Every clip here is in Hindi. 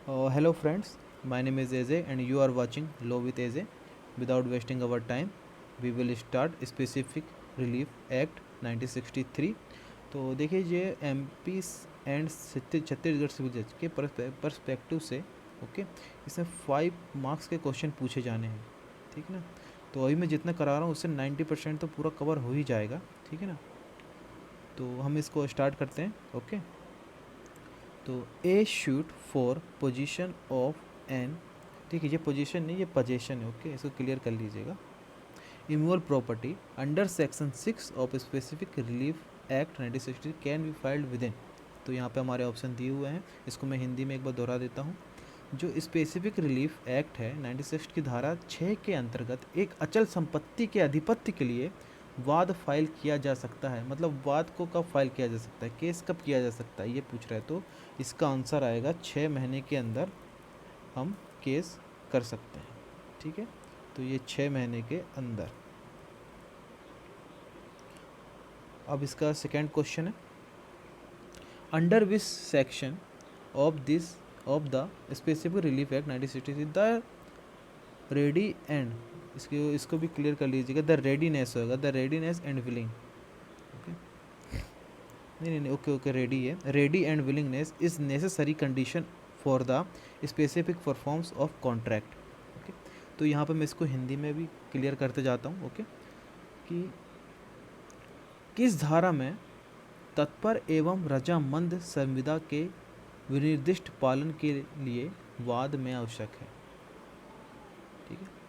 Hello friends, my name is Eze and you are watching Law with Eze. Without wasting our time, we will start Specific Relief Act 1963. तो देखिए ये M P and Chhattisgarh civil जज के परस्पेक्टिव से ओके इसमें 5 मार्क्स के क्वेश्चन पूछे जाने हैं, ठीक है ना। तो अभी मैं जितना करा रहा हूँ उससे 90% तो पूरा कवर हो ही जाएगा, ठीक है ना। तो हम इसको स्टार्ट करते हैं, ओके। तो a suit for position of n, ठीक है, ये पोजीशन नहीं, ये पोजीशन है, ओके, इसको क्लियर कर लीजिएगा। इमूवल property under section 6 of specific relief act 1960 can be filed with in. तो यहाँ पे हमारे ऑप्शन दिए हुए हैं, इसको मैं हिंदी में एक बार दोहरा देता हूँ। जो स्पेसिफिक रिलीफ एक्ट है 1960 की धारा 6 के अंतर्गत एक अचल संपत्ति के अधिपत्य के लिए वाद फाइल किया जा सकता है। मतलब वाद को कब फाइल किया जा सकता है, केस कब किया जा सकता है, ये पूछ रहा है। तो इसका आंसर आएगा 6 महीने के अंदर हम केस कर सकते हैं, ठीक है। तो ये 6 महीने के अंदर। अब इसका सेकेंड क्वेश्चन है, under which section of the specific relief act 1960 the ready and, इसको भी क्लियर कर लीजिएगा, द रेडीनेस होगा, the readiness and willing, okay. नहीं, ओके, रेडी है, ready and willingness is necessary condition for the specific performance of contract, okay. तो यहाँ पर मैं इसको हिंदी में भी क्लियर करते जाता हूँ, ओके, कि किस धारा में तत्पर एवं रजामंद संविदा के विनिर्दिष्ट पालन के लिए वाद में आवश्यक है, ठीक है।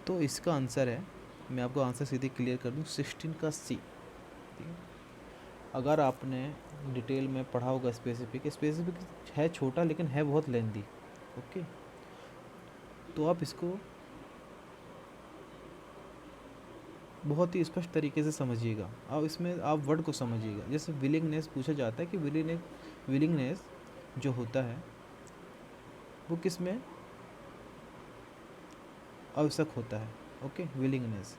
तो इसका आंसर है, मैं आपको आंसर सीधे क्लियर कर दूँ, 16 का सी, ठीक है। अगर आपने डिटेल में पढ़ा होगा स्पेसिफिक है छोटा लेकिन है बहुत लेंदी, ओके। तो आप इसको बहुत ही स्पष्ट तरीके से समझिएगा। अब इसमें आप वर्ड को समझिएगा। जैसे विलिंगनेस पूछा जाता है कि विलिंगनेस जो होता है वो किस में आवश्यक होता है, okay. Willingness,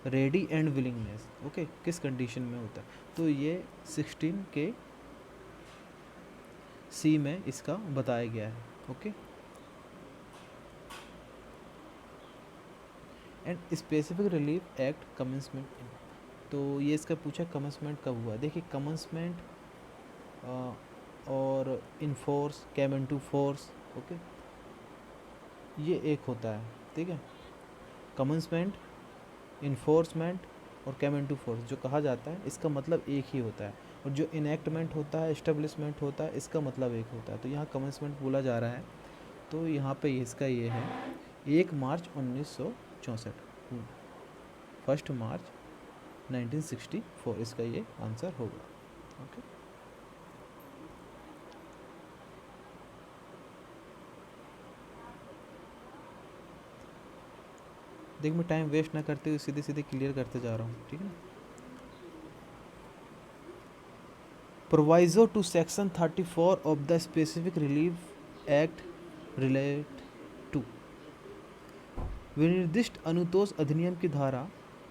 ready and willingness, okay, किस कंडीशन में होता है। तो ये 16 के सी में इसका बताया गया है, okay. And specific relief act commencement, तो ये इसका पूछा कमेंसमेंट कब हुआ। देखिए कमेंसमेंट और in force, came into force, okay, ये एक होता है, ठीक है। कमेंसमेंट, इन्फोर्समेंट और कैम इनटू फोर्स जो कहा जाता है इसका मतलब एक ही होता है, और जो इनएक्टमेंट होता है, इस्टेब्लिशमेंट होता है, इसका मतलब एक होता है। तो यहाँ कमेंसमेंट बोला जा रहा है, तो यहाँ पे इसका ये है 1 मार्च 1964, 1 मार्च 1964 इसका ये आंसर होगा, ओके। देख मैं टाइम वेस्ट ना करते हुए सीधे सीधे क्लियर करते जा रहा हूँ, ठीक है ना। Proviso to section 34 of the specific relief act relate to, विनिर्दिष्ट अनुतोष अधिनियम की धारा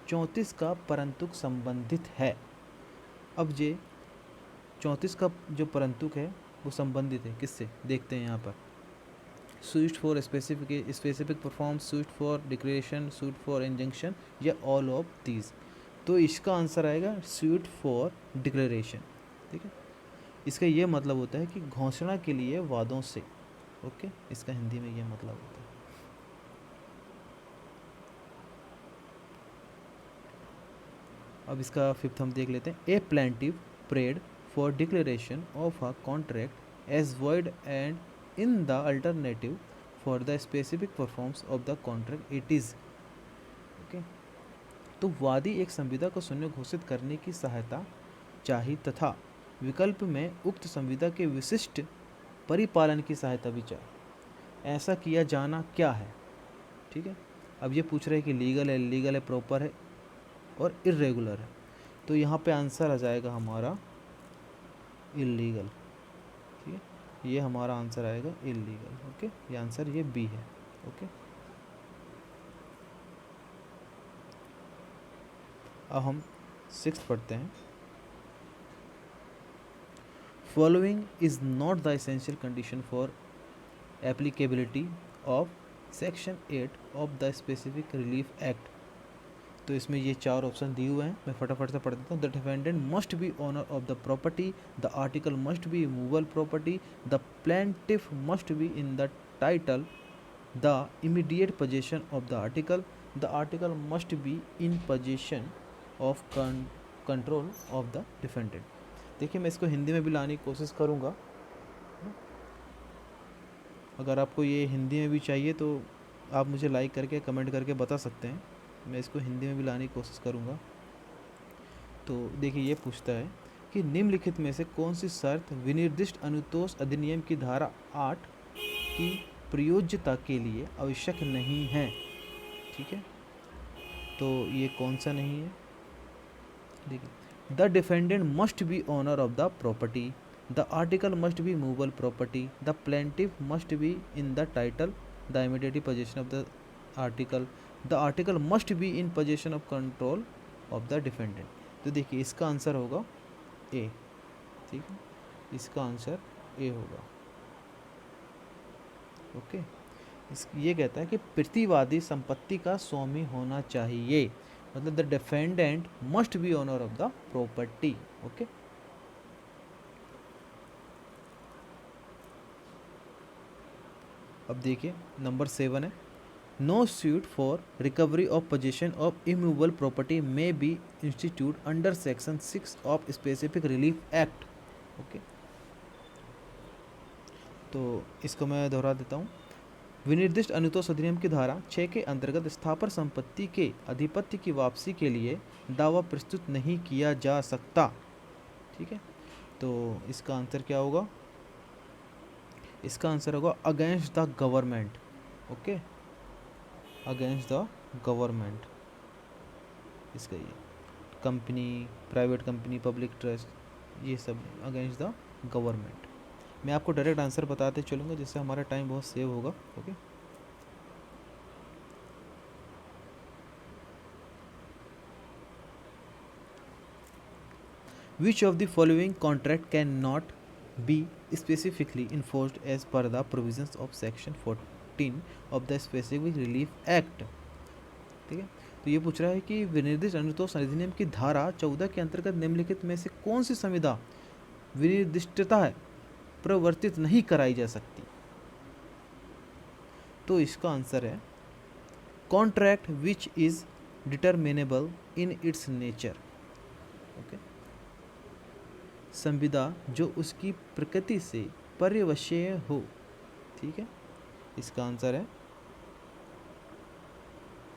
34 का परंतुक संबंधित है। अब ये 34 का जो परंतुक है वो संबंधित है किससे, देखते हैं यहाँ पर। Suit for specific performs, suit for declaration, suit for injunction, या ऑल ऑफ दीज। तो इसका आंसर आएगा सूट फॉर डिक्लेरेशन, ठीक है। इसका ये मतलब होता है कि घोषणा के लिए वादों से, ओके, इसका हिंदी में ये मतलब होता है। अब इसका फिफ्थ हम देख लेते हैं। A plaintiff prayed for declaration of a contract as void and in the alternative for the specific performance of the contract it is, okay. तो वादी एक संविदा को शून्य घोषित करने की सहायता चाही तथा विकल्प में उक्त संविदा के विशिष्ट परिपालन की सहायता भी चाहे। ऐसा किया जाना क्या है, ठीक है। अब ये पूछ रहे हैं कि लीगल है, लीगल है, प्रॉपर है और इरेगुलर है। तो यहाँ पे आंसर आ जाएगा हमारा इलीगल, ठीक है। ये हमारा आंसर आएगा इलीगल, ओके। ये आंसर ये बी है, ओके। अब हम 6th पढ़ते हैं। Following is not the essential condition for applicability of section 8 of the specific relief act. तो इसमें ये चार ऑप्शन दिए हुए हैं, मैं फटाफट से पढ़ देता हूँ। The defendant must be owner of the property, the article must be movable property, the plaintiff must be in the title, the immediate possession of the article must be in possession of control of the defendant. देखिए मैं इसको हिंदी में भी लाने की कोशिश करूँगा, अगर आपको ये हिंदी में भी चाहिए तो आप मुझे लाइक करके कमेंट करके बता सकते हैं, मैं इसको हिंदी में भी लाने की कोशिश करूँगा। तो देखिए ये पूछता है कि निम्नलिखित में से कौन सी शर्त विनिर्दिष्ट अनुतोष अधिनियम की धारा 8 की प्रयोज्यता के लिए आवश्यक नहीं है। ठीक है, तो ये कौन सा नहीं है? देखिए, the defendant must be owner of the property, the article must be movable property, the plaintiff must be in the title, the immediate possession of the article must be in possession of control of the defendant. तो देखिए इसका आंसर होगा ए। ठीक है, इसका आंसर ए होगा। ओके, ये कहता है कि प्रतिवादी संपत्ति का स्वामी होना चाहिए, मतलब the defendant must be owner of the property. Okay, अब देखिए नंबर 7 है, no suit for recovery of possession of immovable property may be institute under section 6 of specific relief Act. Okay, तो इसको मैं दोहरा देता हूँ। विनिर्दिष्ट अनुतोष अधिनियम की धारा 6 के अंतर्गत स्थापर संपत्ति के अधिपत्य की वापसी के लिए दावा प्रस्तुत नहीं किया जा सकता। ठीक है, तो इसका आंसर क्या होगा? इसका आंसर होगा against the government. Okay, against the government, इसका ये company, private company, public trust, ये सब अगेंस्ट द गवर्नमेंट। मैं आपको डायरेक्ट आंसर बताते चलूँगा जिससे हमारा टाइम बहुत सेव होगा। Okay, which of the following contract can not be specifically enforced as per the provisions of section 14 of the specific relief Act. ठीक है, तो ये पूछ रहा है कि विनिर्दिष्ट अनुतोष अधिनियम की धारा 14 के अंतर्गत निम्नलिखित में से कौन सी संविदा विनिर्दिष्टता है प्रवर्तित नहीं कराई जा सकती। तो इसका आंसर है contract which is determinable in its nature. Okay, संविदा जो उसकी प्रकृति से पर्यवश्य हो। ठीक है, इसका आंसर है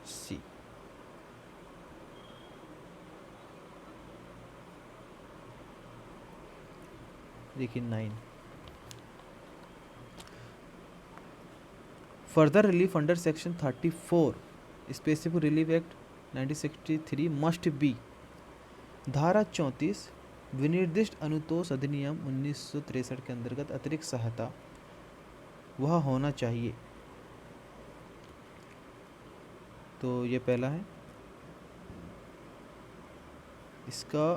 सी। देखिए 9, further relief under section 34 specific relief act 1963 must be. धारा 34 विनिर्दिष्ट अनुतोष अधिनियम 1963 के अंतर्गत अतिरिक्त सहायता वह होना चाहिए। तो ये पहला है इसका।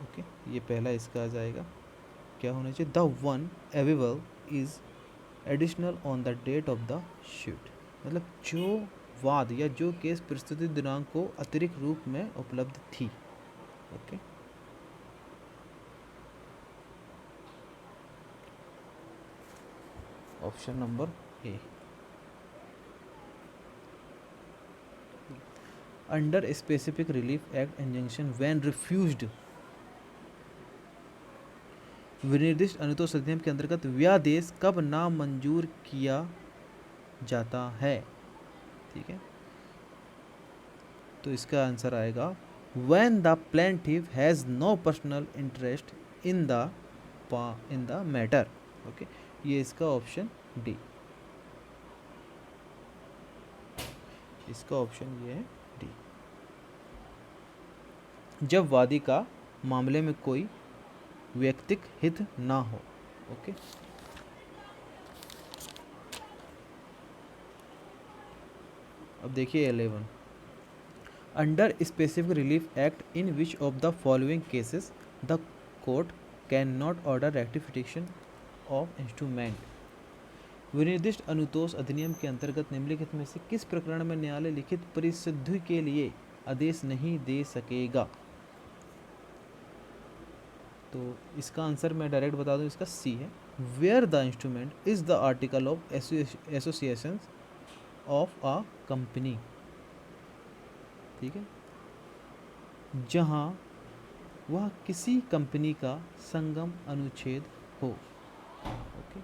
ओके, ये पहला इसका आ जाएगा, क्या होना चाहिए? The one available is additional on the date of the suit, मतलब जो वाद या जो केस प्रस्तुति दिनांक को अतिरिक्त रूप में उपलब्ध थी। Okay, option number A. Under specific relief act injunction when refused, विनिर्दिष्ट अनुतोष अधिनियम के अंतर्गत व्यादेश कब नामंजूर किया जाता है। ठीक है, तो इसका आंसर आएगा when the plaintiff has no personal interest in the matter. Okay, ये इसका ऑप्शन डी, इसका ऑप्शन ये है डी। जब वादी का मामले में कोई व्यक्तिक हित ना हो। ओके, अब देखिए 11, under specific relief act in which of the following cases the court can not order rectification of instrument. विनिर्दिष्ट अनुतोष अधिनियम के अंतर्गत निम्नलिखित में से किस प्रकरण में न्यायालय लिखित परिशुद्धि के लिए आदेश नहीं दे सकेगा? तो इसका आंसर मैं डायरेक्ट बता दूं, इसका सी है। Where the instrument is the article of association of a company, ठीक है, जहां वह किसी कंपनी का संगम अनुच्छेद हो। Okay,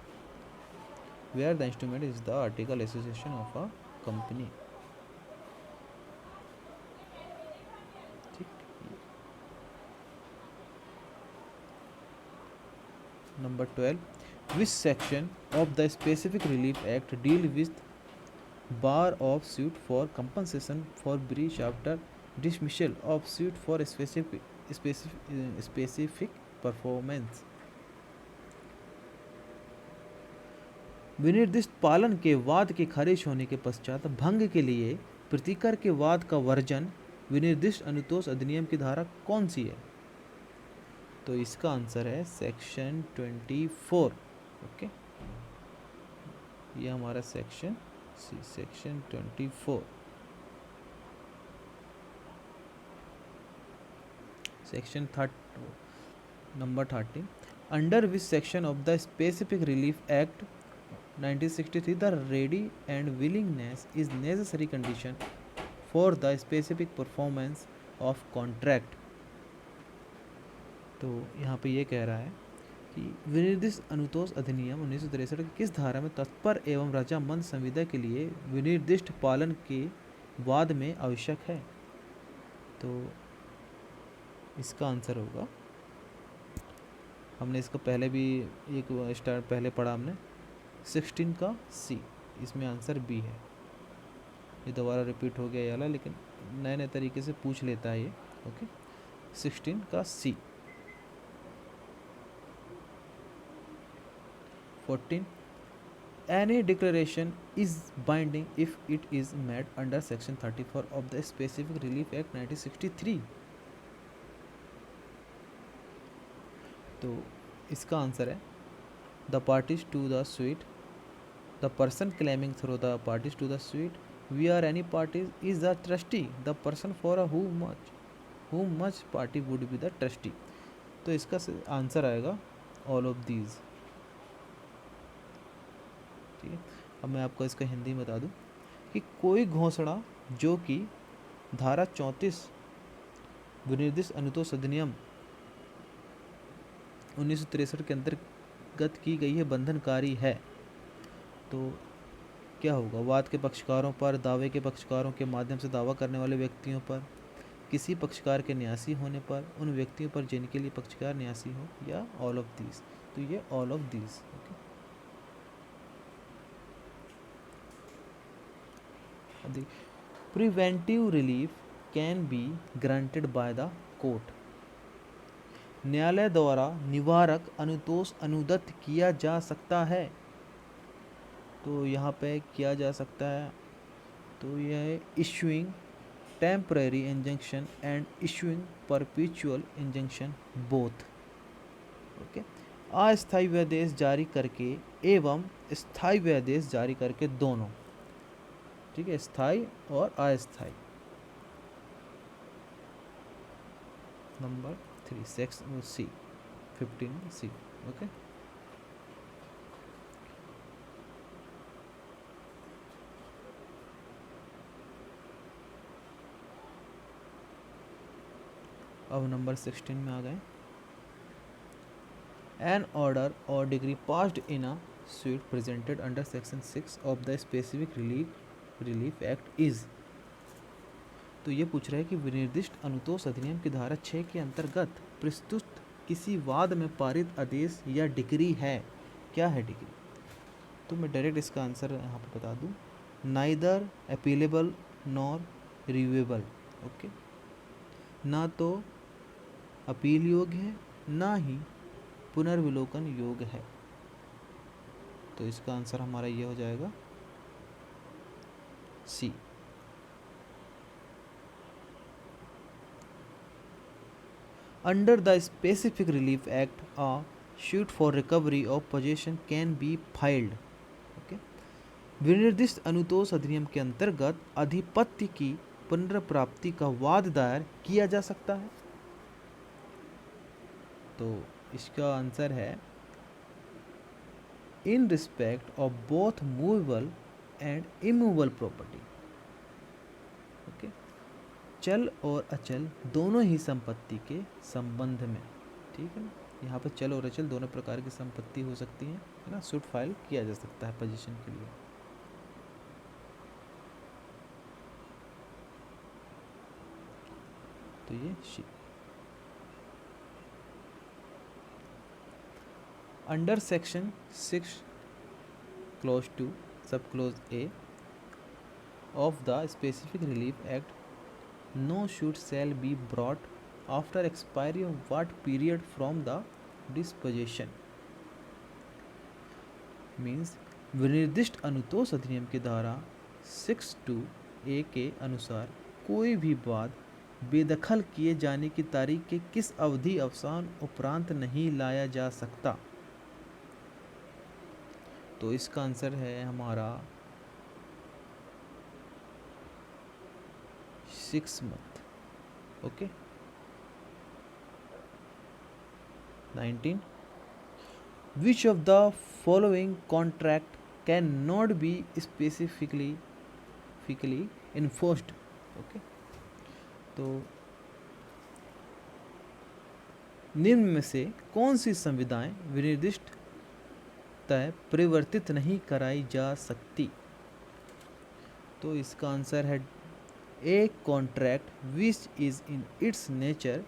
where the instrument is the article association of a company. ठीक, number 12, which section of the specific relief act deal with bar of suit for compensation for breach after dismissal of suit for specific performance? विनिर्दिष्ट पालन के वाद के खारिज होने के पश्चात भंग के लिए प्रतिकर के वाद का वर्जन विनिर्दिष्ट अनुतोष अधिनियम की धारा कौन सी है? तो इसका आंसर है सेक्शन 24। ओके, ये हमारा section 24। Section number 30, under which section of the specific relief act 1963 the ready and willingness is necessary condition for the specific performance of contract? तो यहाँ पे ये कह रहा है कि विनिर्दिष्ट अनुतोष अधिनियम 1963 की किस धारा में तत्पर एवं रजामंद संविदा के लिए विनिर्दिष्ट पालन के वाद में आवश्यक है? तो इसका आंसर होगा, हमने इसका पहले भी एक स्टार्ट पहले पढ़ा हमने, 16 का सी, इसमें आंसर बी है। ये दोबारा रिपीट हो गया ये वाला, लेकिन नए नए तरीके से पूछ लेता है ये। ओके, 16 का सी। 14, any declaration is binding if it is made under section 34 of the specific relief act 1963? तो इसका आंसर है the parties to the suit, the person claiming through the parties to the suit, we are any parties is the trustee, the person for whom much party would be the trustee। तो इसका आंसर आएगा ऑल ऑफ दीज। ठीक है, अब मैं आपको इसका हिंदी में बता दूं कि कोई घोषणा जो कि धारा 34 विनिर्दिष्ट अनुतोष अधिनियम 1963 के अंतर्गत की गई है बंधनकारी है, तो क्या होगा? वाद के पक्षकारों पर, दावे के पक्षकारों के माध्यम से दावा करने वाले व्यक्तियों पर, किसी पक्षकार के न्यासी होने पर, उन व्यक्तियों पर जिनके लिए पक्षकार न्यासी हो, या ऑल ऑफ दीज। तो ये all of these. Okay, preventive relief can be granted by the court, न्यायालय द्वारा निवारक अनुतोष अनुदत्त किया जा सकता है। तो यहाँ पे किया जा सकता है, तो यह है issuing temporary injunction and issuing perpetual injunction both. Okay, अस्थायी व्यादेश जारी करके एवं स्थायी व्यादेश जारी करके, दोनों। ठीक है, स्थायी और अस्थायी। नंबर 3 सेक्शन सी, 15 सी। ओके, अब नंबर 16 में आ गए। एन ऑर्डर और degree passed in a suit presented under section 6 of the specific relief act is। तो ये पूछ रहा है कि विनिर्दिष्ट अनुतोष अधिनियम की धारा 6 के अंतर्गत प्रस्तुत किसी वाद में पारित आदेश या डिग्री है। क्या है डिग्री? तो मैं डायरेक्ट इसका आंसर यहाँ पे बता दूँ, नाइदर अपीलेबल नॉर रिव्यूएबल। ओके, ना तो अपील योग्य है, ना ही पुनर्विलोकन योग्य है। तो इसका आंसर हमारा ये हो जाएगा C. Under the specific relief act a suit for recovery of possession can be filed। Okay, विनिर्दिष्ट अनुतोष अधिनियम के अंतर्गत आधिपत्य की पुनर्प्राप्ति का वाद दायर किया जा सकता है? तो इसका आंसर है in respect of both movable and immovable property. Okay, चल और अचल दोनों ही संपत्ति के संबंध में, ठीक है ना। यहाँ पर चल और अचल दोनों प्रकार की संपत्ति हो सकती है ना। सूट फाइल किया जा सकता है पोजीशन के लिए। तो ये अंडर सेक्शन 6 क्लोज 2 सब close A of the specific relief act, no suit shall be brought after expiry of what period from the disposition। Means विनिर्दिष्ट अनुतोष अधिनियम की धारा 6(2)A के अनुसार कोई भी वाद बेदखल किए जाने की तारीख के किस अवधि अवसान उपरांत नहीं लाया जा सकता। तो इसका आंसर है हमारा 6 month। Okay, 19 which of the following contract can not be specifically enforced। Okay, तो निम्न में से कौन सी संविधाएं विनिर्दिष्ट तय परिवर्तित नहीं कराई जा सकती। तो इसका आंसर है ए contract which is in its nature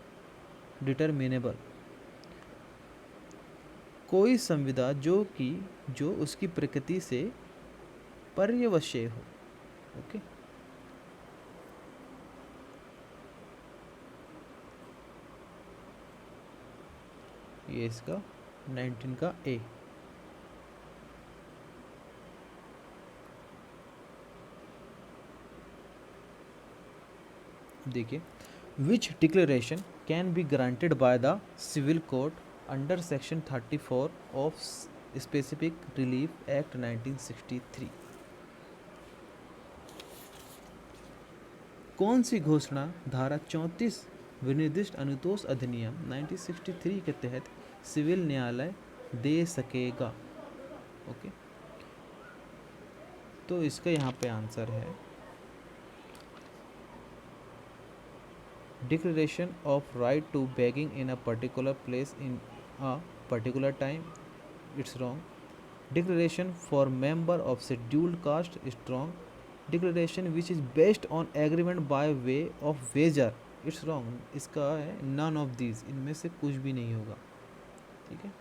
determinable. कोई संविदा जो उसकी प्रकृति से पर्यवश्य हो। ओके, ये इसका 19 का ए। देखिए, which declaration can be granted by the civil court under section 34 of specific relief act 1963। कौन सी घोषणा धारा 34 विनिर्दिष्ट अनुतोष अधिनियम 1963 के तहत सिविल न्यायालय दे सकेगा। ओके, तो इसका यहाँ पे आंसर है declaration of right to begging in a particular place in a particular time, it's wrong। declaration for member of scheduled caste is wrong। declaration which is based on agreement by way of wager, it's wrong। इसका है none of these, इनमें से कुछ भी नहीं होगा। ठीक है,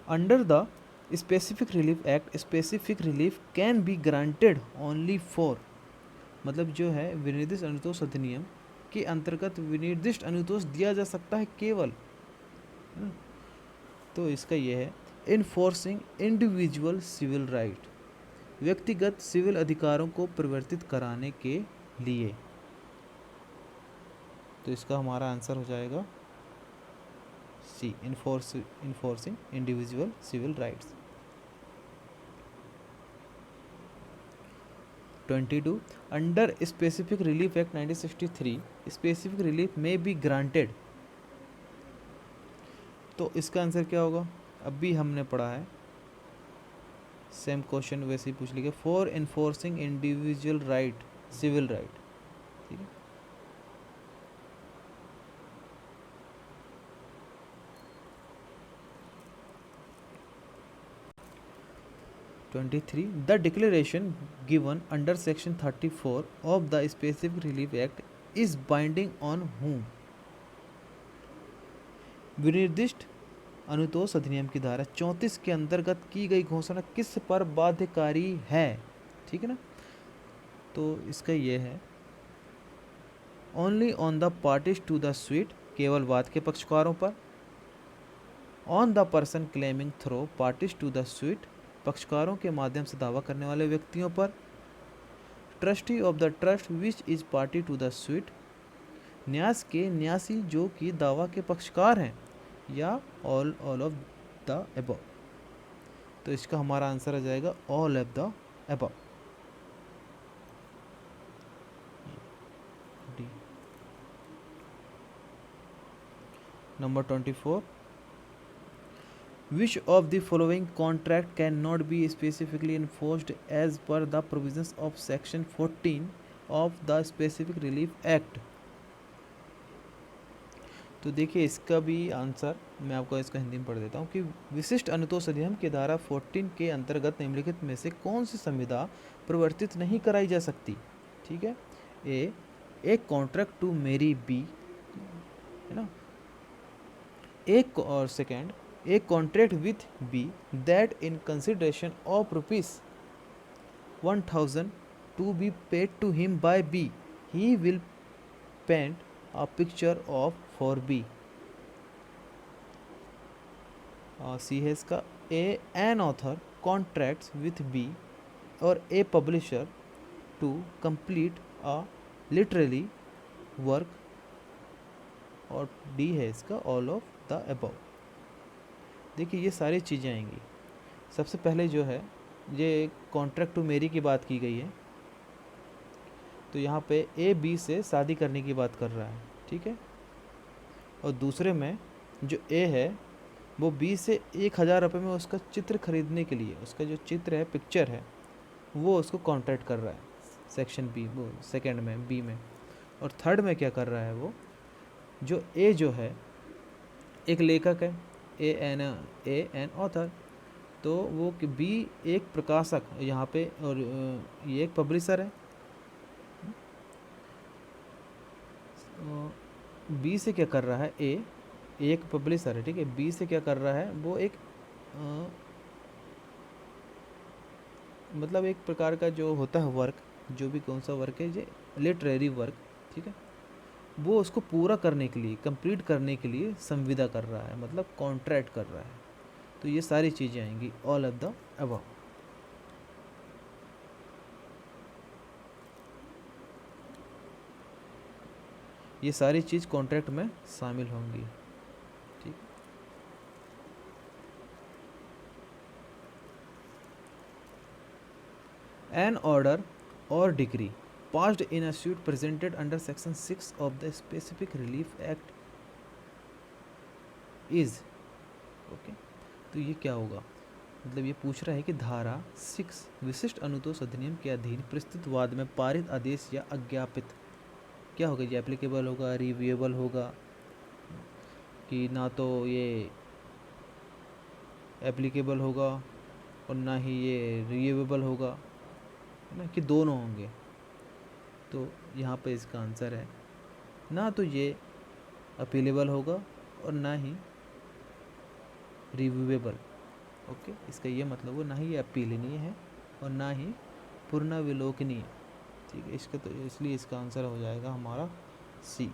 under the specific relief act specific relief can be granted only for, मतलब जो है विनिर्दिष्ट अनुतोष अधिनियम के अंतर्गत विनिर्दिष्ट अनुतोष दिया जा सकता है केवल। तो इसका ये है इन्फोर्सिंग इंडिविजुअल सिविल राइट, व्यक्तिगत सिविल अधिकारों को परिवर्तित कराने के लिए। तो इसका हमारा आंसर हो जाएगा C, enforcing individual civil rights. 22 under specific relief act 1963 specific relief may be granted. तो इसका आंसर क्या होगा, अभी हमने पढ़ा है, सेम क्वेश्चन वैसे ही पूछ लिया, for enforcing individual right civil right. ठीक है, the declaration given under section 34 of the specific relief act is binding on whom। विनिर्दिष्ट अनुतोष अधिनियम की धारा 34 के अंतर्गत की गई घोषणा किस पर बाध्यकारी है। ठीक है ना, तो इसका ये है only on the parties to the suit, केवल वाद के पक्षकारों पर। On the person claiming through parties to the suit, पक्षकारों के माध्यम से दावा करने वाले व्यक्तियों पर, trustee of the trust which is party to the suit, न्यास के न्यासी जो कि दावा के पक्षकार हैं, या ऑल ऑफ द अबव। तो इसका हमारा आंसर आ जाएगा all of the above. Number 24, which of the following contract cannot be specifically enforced as per the provisions of section 14 of the specific relief act। तो देखिए इसका भी आंसर मैं आपको इसका हिंदी में पढ़ देता हूँ कि विशिष्ट अनुतोष अधिनियम की धारा 14 के अंतर्गत निम्नलिखित में से कौन सी संविदा परिवर्तित नहीं कराई जा सकती। ठीक है, ए कॉन्ट्रैक्ट टू मैरी बी, है ना, एक और second, a contract with B that in consideration of ₹1000 to be paid to him by B, he will paint a picture of for B। C है इसका, an author contracts with B or a publisher to complete a literary work, और D है इसका all of the above। देखिए ये सारी चीज़ें आएंगी। सबसे पहले जो है ये कॉन्ट्रैक्ट टू मैरी की बात की गई है, तो यहाँ पे ए बी से शादी करने की बात कर रहा है। ठीक है, और दूसरे में जो ए है वो बी से 1000 रुपये में उसका चित्र खरीदने के लिए, उसका जो चित्र है, पिक्चर है, वो उसको कॉन्ट्रैक्ट कर रहा है सेक्शन बी, वो सेकेंड में बी में। और थर्ड में क्या कर रहा है, वो जो ए जो है एक लेखक है, ए एन ऑथर, तो वो बी एक प्रकाशक यहाँ पे, और ये एक पब्लिशर है। बी से क्या कर रहा है, ए एक पब्लिशर है, ठीक है, बी से क्या कर रहा है, वो एक मतलब एक प्रकार का जो होता है वर्क, जो भी कौन सा वर्क है, ये लिटरेरी वर्क, ठीक है, वो उसको पूरा करने के लिए, कंप्लीट करने के लिए संविदा कर रहा है, मतलब कॉन्ट्रैक्ट कर रहा है। तो ये सारी चीज़ें आएंगी ऑल ऑफ द अबव। ये सारी चीज़ कॉन्ट्रैक्ट में शामिल होंगी। ठीक, एन ऑर्डर और degree passed in a suit presented under section 6 of the specific relief act is, okay, तो ये क्या होगा, मतलब ये पूछ रहा है कि धारा 6 विशिष्ट अनुतोष अधिनियम के अधीन प्रस्तुत वाद में पारित आदेश या अज्ञापित क्या होगा, ये एप्लीकेबल होगा, रिव्यूएबल होगा, कि ना तो ये एप्लीकेबल होगा और ना ही ये रिव्यूएबल होगा, है ना, कि दोनों होंगे। तो यहाँ पे इसका आंसर है ना तो ये अपीलेबल होगा और ना ही रिव्यूएबल। ओके, इसका ये मतलब वो ना ही ये अपीलनीय है और ना ही पुनर्विलोकनीय। ठीक है, इसका तो इसलिए इसका आंसर हो जाएगा हमारा सी।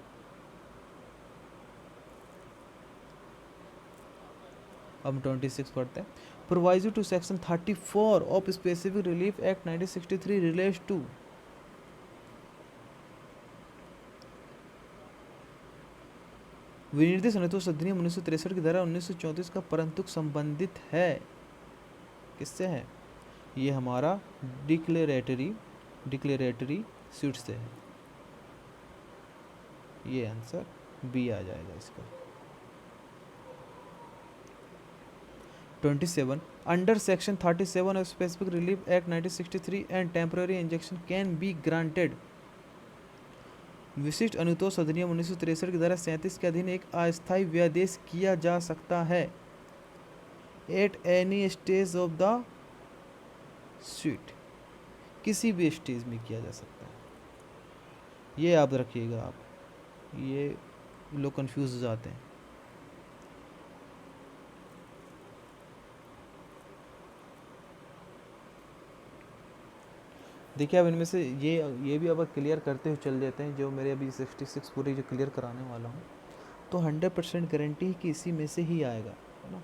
अब 26 पढ़ते हैं। Proviso to section 34 of specific relief act 1963 relates to, विनिर्देश अनुतोष अधिनियम 1963 की धारा 1934 का परंतु संबंधित है, किससे है, ये हमारा डिक्लेरेटरी सूट से है। ये आंसर बी आ जाएगा इसका। 27 under section 37 of specific relief act 1963 and temporary injection can be granted, विशिष्ट अनुतोष अधिनियम 1963 की धारा 37 के अधीन एक अस्थायी व्यादेश किया जा सकता है at any stage of the suit, किसी भी स्टेज में किया जा सकता है। ये याद रखिएगा आप, ये लोग कंफ्यूज हो जाते हैं। देखिए अब इनमें से ये भी अब क्लियर करते हुए चल देते हैं, जो मेरे अभी 66 पूरी जो क्लियर कराने वाला हूँ, तो 100% गारंटी है कि इसी में से ही आएगा, है ना।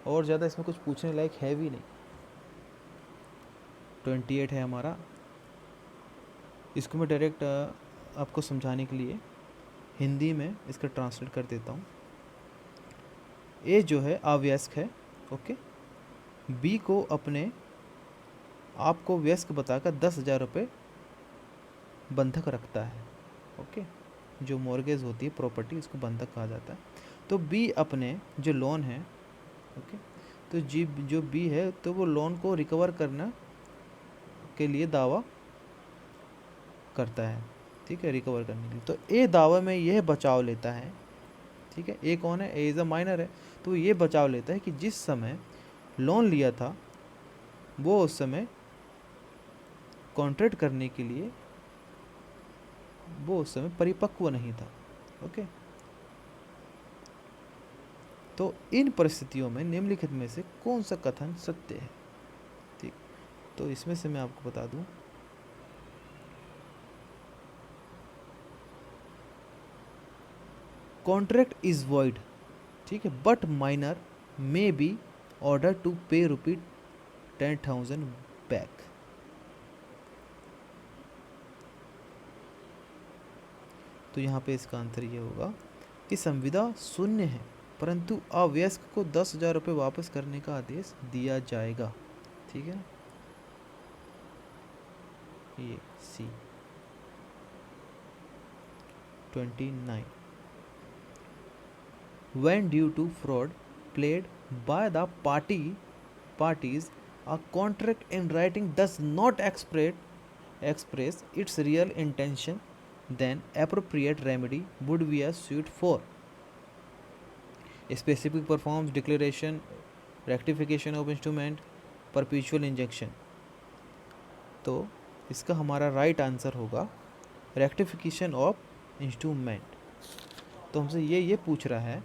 और ज़्यादा इसमें कुछ पूछने लायक है भी नहीं। 28 है हमारा। इसको मैं डायरेक्ट आपको समझाने के लिए हिंदी में इसका ट्रांसलेट कर देता हूँ। ए जो है अवयस्क है, ओके। बी को अपने आप को वयस्क बताकर 10,000 रुपये बंधक रखता है, ओके। जो मॉर्गेज होती है प्रॉपर्टी, उसको बंधक कहा जाता है। तो बी अपने जो लोन है, ओके, तो जो बी है तो वो लोन को रिकवर करना के लिए दावा करता है, ठीक है, रिकवर करने के लिए। तो ए दावा में यह बचाव लेता है, ठीक है। ए कौन है? ए इज़ अ माइनर है। तो ये बचाव लेता है कि जिस समय लोन लिया था वो उस समय कॉन्ट्रैक्ट करने के लिए वो उस समय परिपक्व नहीं था, ओके। तो इन परिस्थितियों में निम्नलिखित में से कौन सा कथन सत्य है? ठीक, तो इसमें से मैं आपको बता दूं, कॉन्ट्रैक्ट इज वॉइड, ठीक है, but minor may be order to pay ₹10,000 back. तो यहाँ पे इसका आंसर ये होगा कि संविदा शून्य है परंतु अवयस्क को 10,000 रुपये वापस करने का आदेश दिया जाएगा, ठीक है। ये सी 29 when due to fraud played by the parties a contract in writing does not express its real intention, then appropriate remedy would be a suit for specific performs declaration, rectification of instrument, perpetual injunction। तो इसका हमारा राइट आंसर होगा रेक्टिफिकेशन ऑफ इंस्ट्रूमेंट। तो हमसे ये पूछ रहा है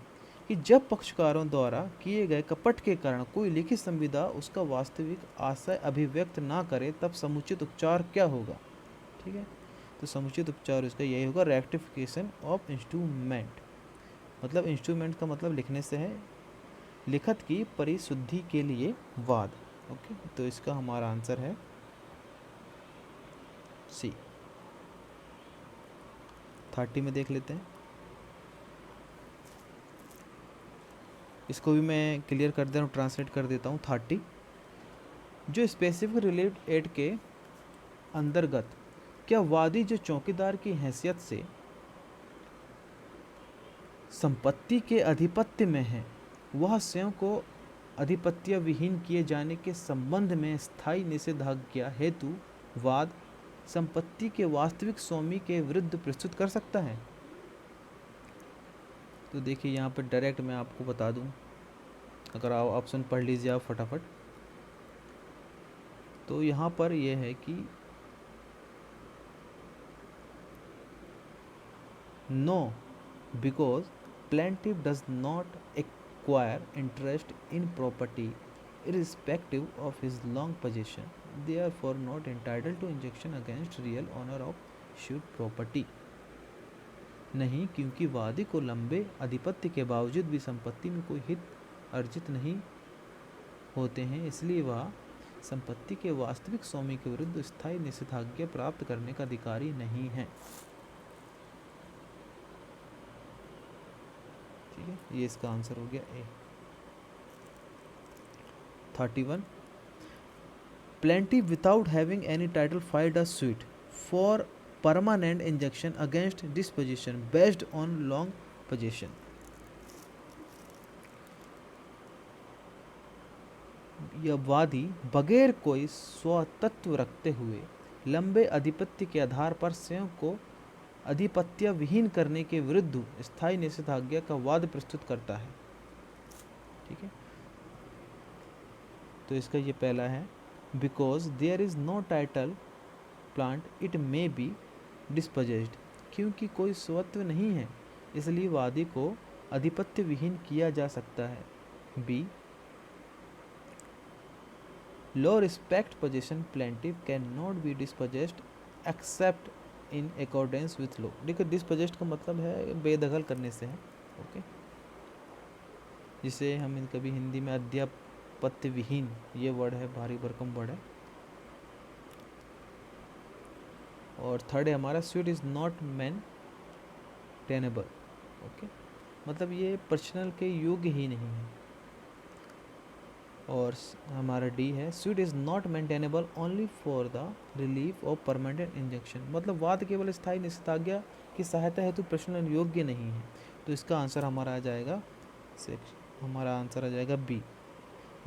कि जब पक्षकारों द्वारा किए गए कपट के कारण कोई लिखित संविदा उसका वास्तविक आशय अभिव्यक्त ना करे तब समुचित उपचार क्या होगा, ठीक है। तो समुचित उपचार इसका यही होगा रेक्टिफिकेशन ऑफ इंस्ट्रूमेंट। मतलब इंस्ट्रूमेंट का मतलब लिखने से है लिखत की परिशुद्धि के लिए वाद, ओके। तो इसका हमारा आंसर है सी। 30 में देख लेते हैं। इसको भी मैं क्लियर कर दे रहा हूँ, ट्रांसलेट कर देता हूँ। 30 जो स्पेसिफिक रिलीफ एड के अंतर्गत क्या वादी जो चौकीदार की हैसियत से संपत्ति के अधिपत्य में है वह स्वयं को अधिपत्य विहीन किए जाने के संबंध में स्थायी निषेधाज्ञा हेतु वाद संपत्ति के वास्तविक स्वामी के विरुद्ध प्रस्तुत कर सकता है। तो देखिए यहाँ पर डायरेक्ट मैं आपको बता दूं, अगर आप ऑप्शन पढ़ लीजिए आप फटाफट। तो यहाँ पर यह है कि no because plaintiff does not acquire interest in property irrespective of his long possession, therefore not entitled to injunction against real owner of sued property। नहीं, क्योंकि वादी को लंबे आधिपत्य के बावजूद भी संपत्ति में कोई हित अर्जित नहीं होते हैं, इसलिए वह संपत्ति के वास्तविक स्वामी के विरुद्ध स्थायी निषेधाज्ञा प्राप्त करने का अधिकारी नहीं है, ठीक है। ये इसका आंसर हो गया ए। 31 plaintiff without having any title filed a suit for permanent injunction against disposition based on long possession। यह वादी बगैर कोई स्वतत्व रखते हुए लंबे आधिपत्य के आधार पर स्वयं को अधिपत्य विहीन करने के विरुद्ध स्थायी निषेधाज्ञा का वाद प्रस्तुत करता है, ठीक है। तो इसका ये पहला है because there is no title plaintiff it may be dispossessed, क्योंकि कोई स्वत्व नहीं है इसलिए वादी को अधिपत्य विहीन किया जा सकता है। B law respect possession plaintiff can not be dispossessed except in accordance with law. देखो डिस्पोजेस्ड का मतलब है बेदखल करने से है, ओके। जिसे हम कभी हिंदी में अध्यापत्य विहीन, ये वर्ड है, भारी भरकम वर्ड है। और थर्ड है हमारा sweet is not maintainable. Okay, मतलब ये पर्सनल के योग्य ही नहीं है। और हमारा डी है sweet is not maintainable only for the relief of permanent injection, मतलब वाद केवल स्थायी निषेधाज्ञा की सहायता हेतु पर्सनल योग्य नहीं है। तो इसका आंसर हमारा आ जाएगा हमारा आंसर आ जाएगा बी।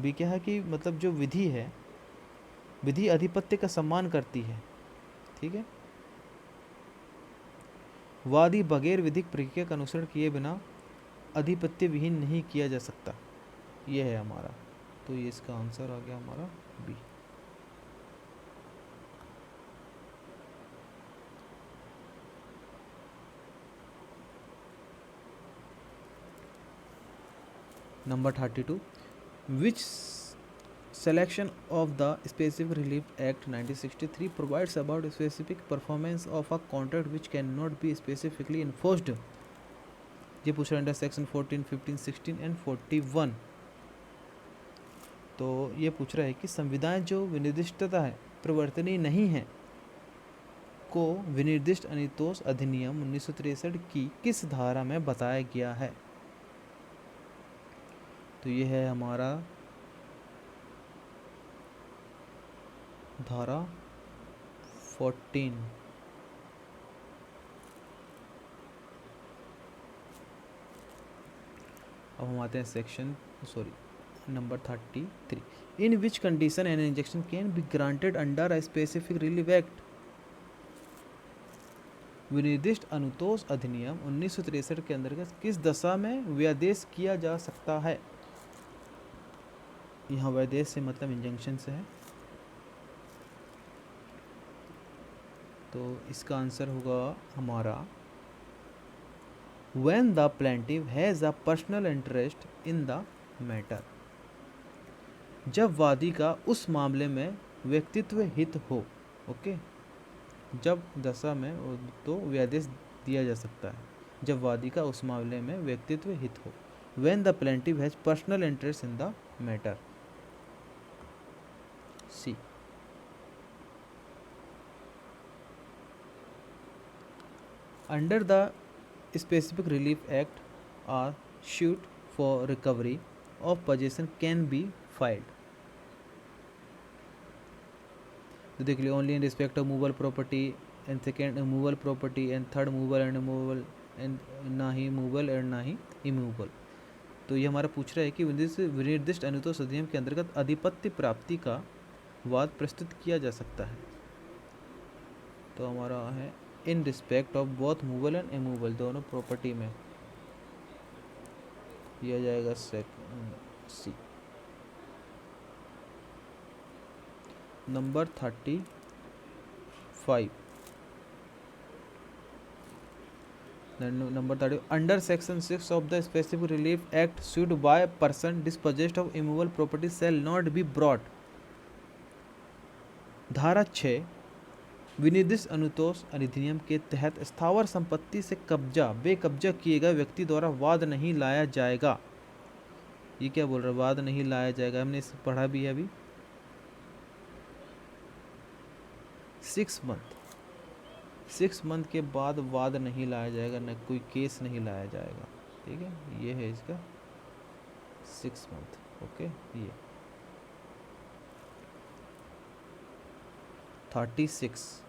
बी क्या है कि मतलब जो विधि है, विधि अधिपत्य का सम्मान करती है, ठीक है। वादी बगैर विधिक प्रक्रिया का अनुसरण किए बिना अधिपत्य विहीन नहीं किया जा सकता, ये है हमारा। तो ये इसका आंसर आ गया हमारा B. Number 32, which selection of the Specific Relief Act 1963 provides about specific performance of a contract which cannot be specifically enforced। ये पूछ रहा है अंडर सेक्शन 14, 15, 16 एंड 41। तो ये पूछ रहा है कि संविधान जो विनिर्दिष्टता है प्रवर्तनीय नहीं है को विनिर्दिष्ट अनितोष अधिनियम 1963 की किस धारा में बताया गया है। तो ये है हमारा धारा 14। अब हम आते हैं section number 33, in which condition an injunction can be granted under a specific relief act. विनिर्दिष्ट अनुतोष अधिनियम 1963 के अंतर्गत किस दशा में व्यादेश किया जा सकता है। यहाँ व्यादेश से मतलब इंजेक्शन से है। तो इसका आंसर होगा हमारा when the plaintiff has a personal interest in the matter, जब वादी का उस मामले में व्यक्तित्व हित हो। ओके, जब दशा में तो व्यादेश दिया जा सकता है जब वादी का उस मामले में व्यक्तित्व हित हो। when the plaintiff has personal interest in the matter, C. Under the Specific Relief Act, a suit for recovery of possession can be filed। तो देख लिया, only in respect of movable property and second movable property and third movable and movable and ना ही मूवेबल एंड ना ही इमूवेबल। तो ये हमारा पूछ रहा है कि विनिर्दिष्ट अनुतोष अधिनियम के अंतर्गत अधिपत्य प्राप्ति का वाद प्रस्तुत किया जा सकता है। तो हमारा है in respect of both movable and immovable, दोनों प्रॉपर्टी में दिया जाएगा C. Number 35, number 30, under section 6 of the specific relief act sued by person dispossessed of immovable property shall not be brought। धारा 6 विनिर्दिष्ट अनुतोष अधिनियम के तहत स्थावर संपत्ति से बेकब्जा किए गए व्यक्ति द्वारा वाद नहीं लाया जाएगा। ये क्या बोल रहा है, वाद नहीं लाया जाएगा, हमने इसको पढ़ा भी है अभी। 6 मंथ के बाद वाद नहीं लाया जाएगा, न कोई केस नहीं लाया जाएगा, ठीक है। ये है इसका 6 मंथ। ओके, ये 36,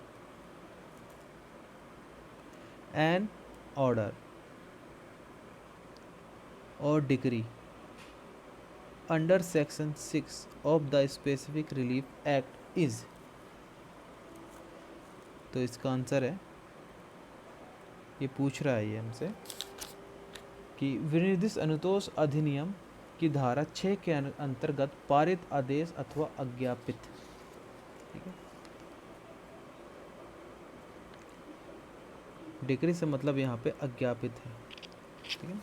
एन ऑर्डर और decree under section 6 of the specific relief act is. तो इसका आंसर है, ये पूछ रहा है ये हमसे कि विनिर्दिष्ट अनुतोष अधिनियम की धारा 6 के अंतर्गत पारित आदेश अथवा अज्ञापित, ठीक है। डिक्री से मतलब यहाँ पे अज्ञापित है, ठीक है।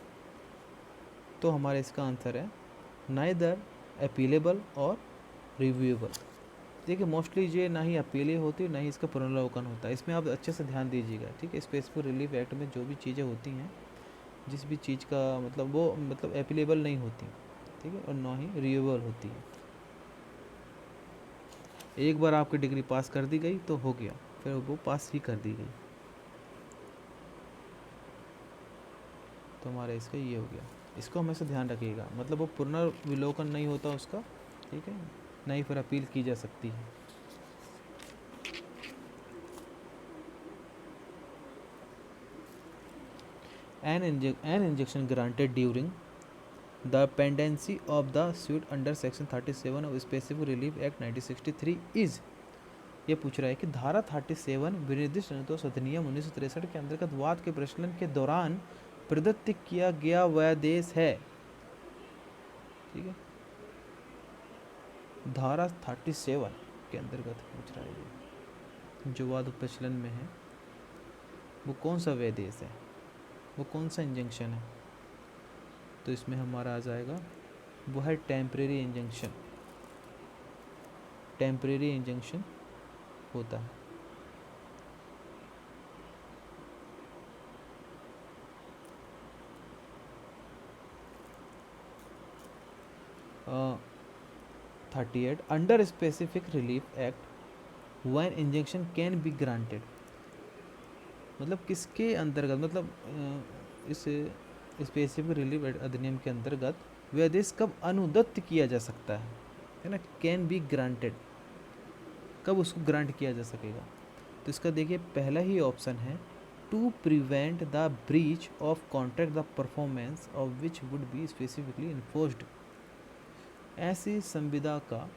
तो हमारा इसका आंसर है नाइदर अपीलेबल और रिव्यूएबल। देखिए मोस्टली ये ना ही अपीलें होती है ना ही इसका पुनर्वलोकन होता है। इसमें आप अच्छे से ध्यान दीजिएगा, ठीक है। स्पेसिफिक रिलीफ एक्ट में जो भी चीज़ें होती हैं जिस भी चीज़ का मतलब वो मतलब एप्लीकेबल नहीं होती, ठीक है, और ना ही रिन्यूएबल होती है। एक बार आपकी डिग्री पास कर दी गई तो हो गया, फिर वो पास ही कर दी गई। तो हमारा इसका ये हो गया, इसको हमेशा ध्यान रखिएगा, मतलब वो पुनर्विलोकन नहीं होता उसका, ठीक है, नहीं फिर अपील की जा सकती है। An injection granted during the pendency of the suit under section 37 of Specific Relief Act 1963 is, ये पूछ रहा है कि धारा 37 विनिर्दिष्ट अनुतोष अधिनियम 1963 के अंतर्गत वाद के प्रचलन के दौरान प्रदत्त किया गया वैदेश है, ठीक है, धारा 37 के अंतर्गत पूछ रहा है ये, जो वाद प्रचलन में है वो कौन सा वैदेश है, वो कौन सा इंजंक्शन है। तो इसमें हमारा आ जाएगा वो है टेम्परेरी इंजंक्शन, टेम्परेरी इंजंक्शन होता है। uh, 38 under specific relief act when injection can be granted, मतलब किसके अंतर्गत, मतलब इस स्पेसिफिक रिलीफ अधिनियम के अंतर्गत वैदेश कब अनुदत्त किया जा सकता है ना, कैन बी ग्रांटेड, कब उसको ग्रांट किया जा सकेगा। तो इसका देखिए पहला ही ऑप्शन है, to prevent the breach of contract the performance of which would be specifically enforced, ऐसी संविदा का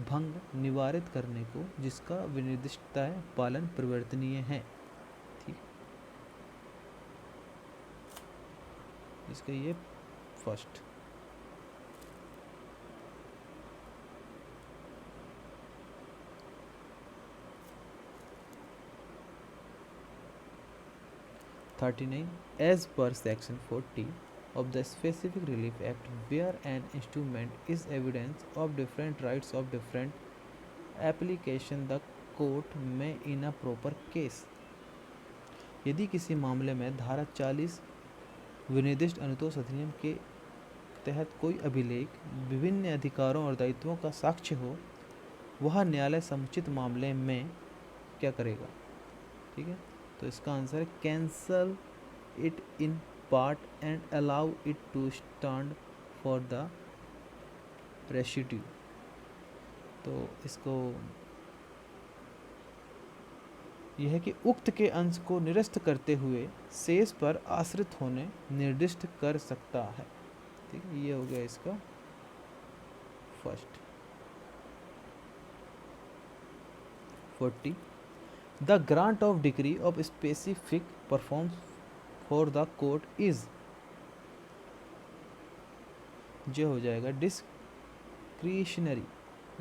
भंग निवारित करने को जिसका विनिर्दिष्टता पालन परिवर्तनीय है, ठीक, इसका ये first. (39) As per section 40 of the Specific Relief Act, where an instrument is evidence of different rights of different application, the court may in a proper case, यदि किसी मामले में धारा 40 विनिर्दिष्ट अनुतोष अधिनियम के तहत कोई अभिलेख विभिन्न अधिकारों और दायित्वों का साक्ष्य हो, वह न्यायालय समुचित मामले में क्या करेगा, ठीक है। तो इसका आंसर है cancel it in part and allow it to stand for the residue. तो इसको यह है कि उक्त के अंश को निरस्त करते हुए शेष पर आश्रित होने निर्दिष्ट कर सकता है, ठीक है, ये हो गया इसका first. 40 the grant of degree of specific perform for the court is, जो हो जाएगा डिस्क्रिशनरी,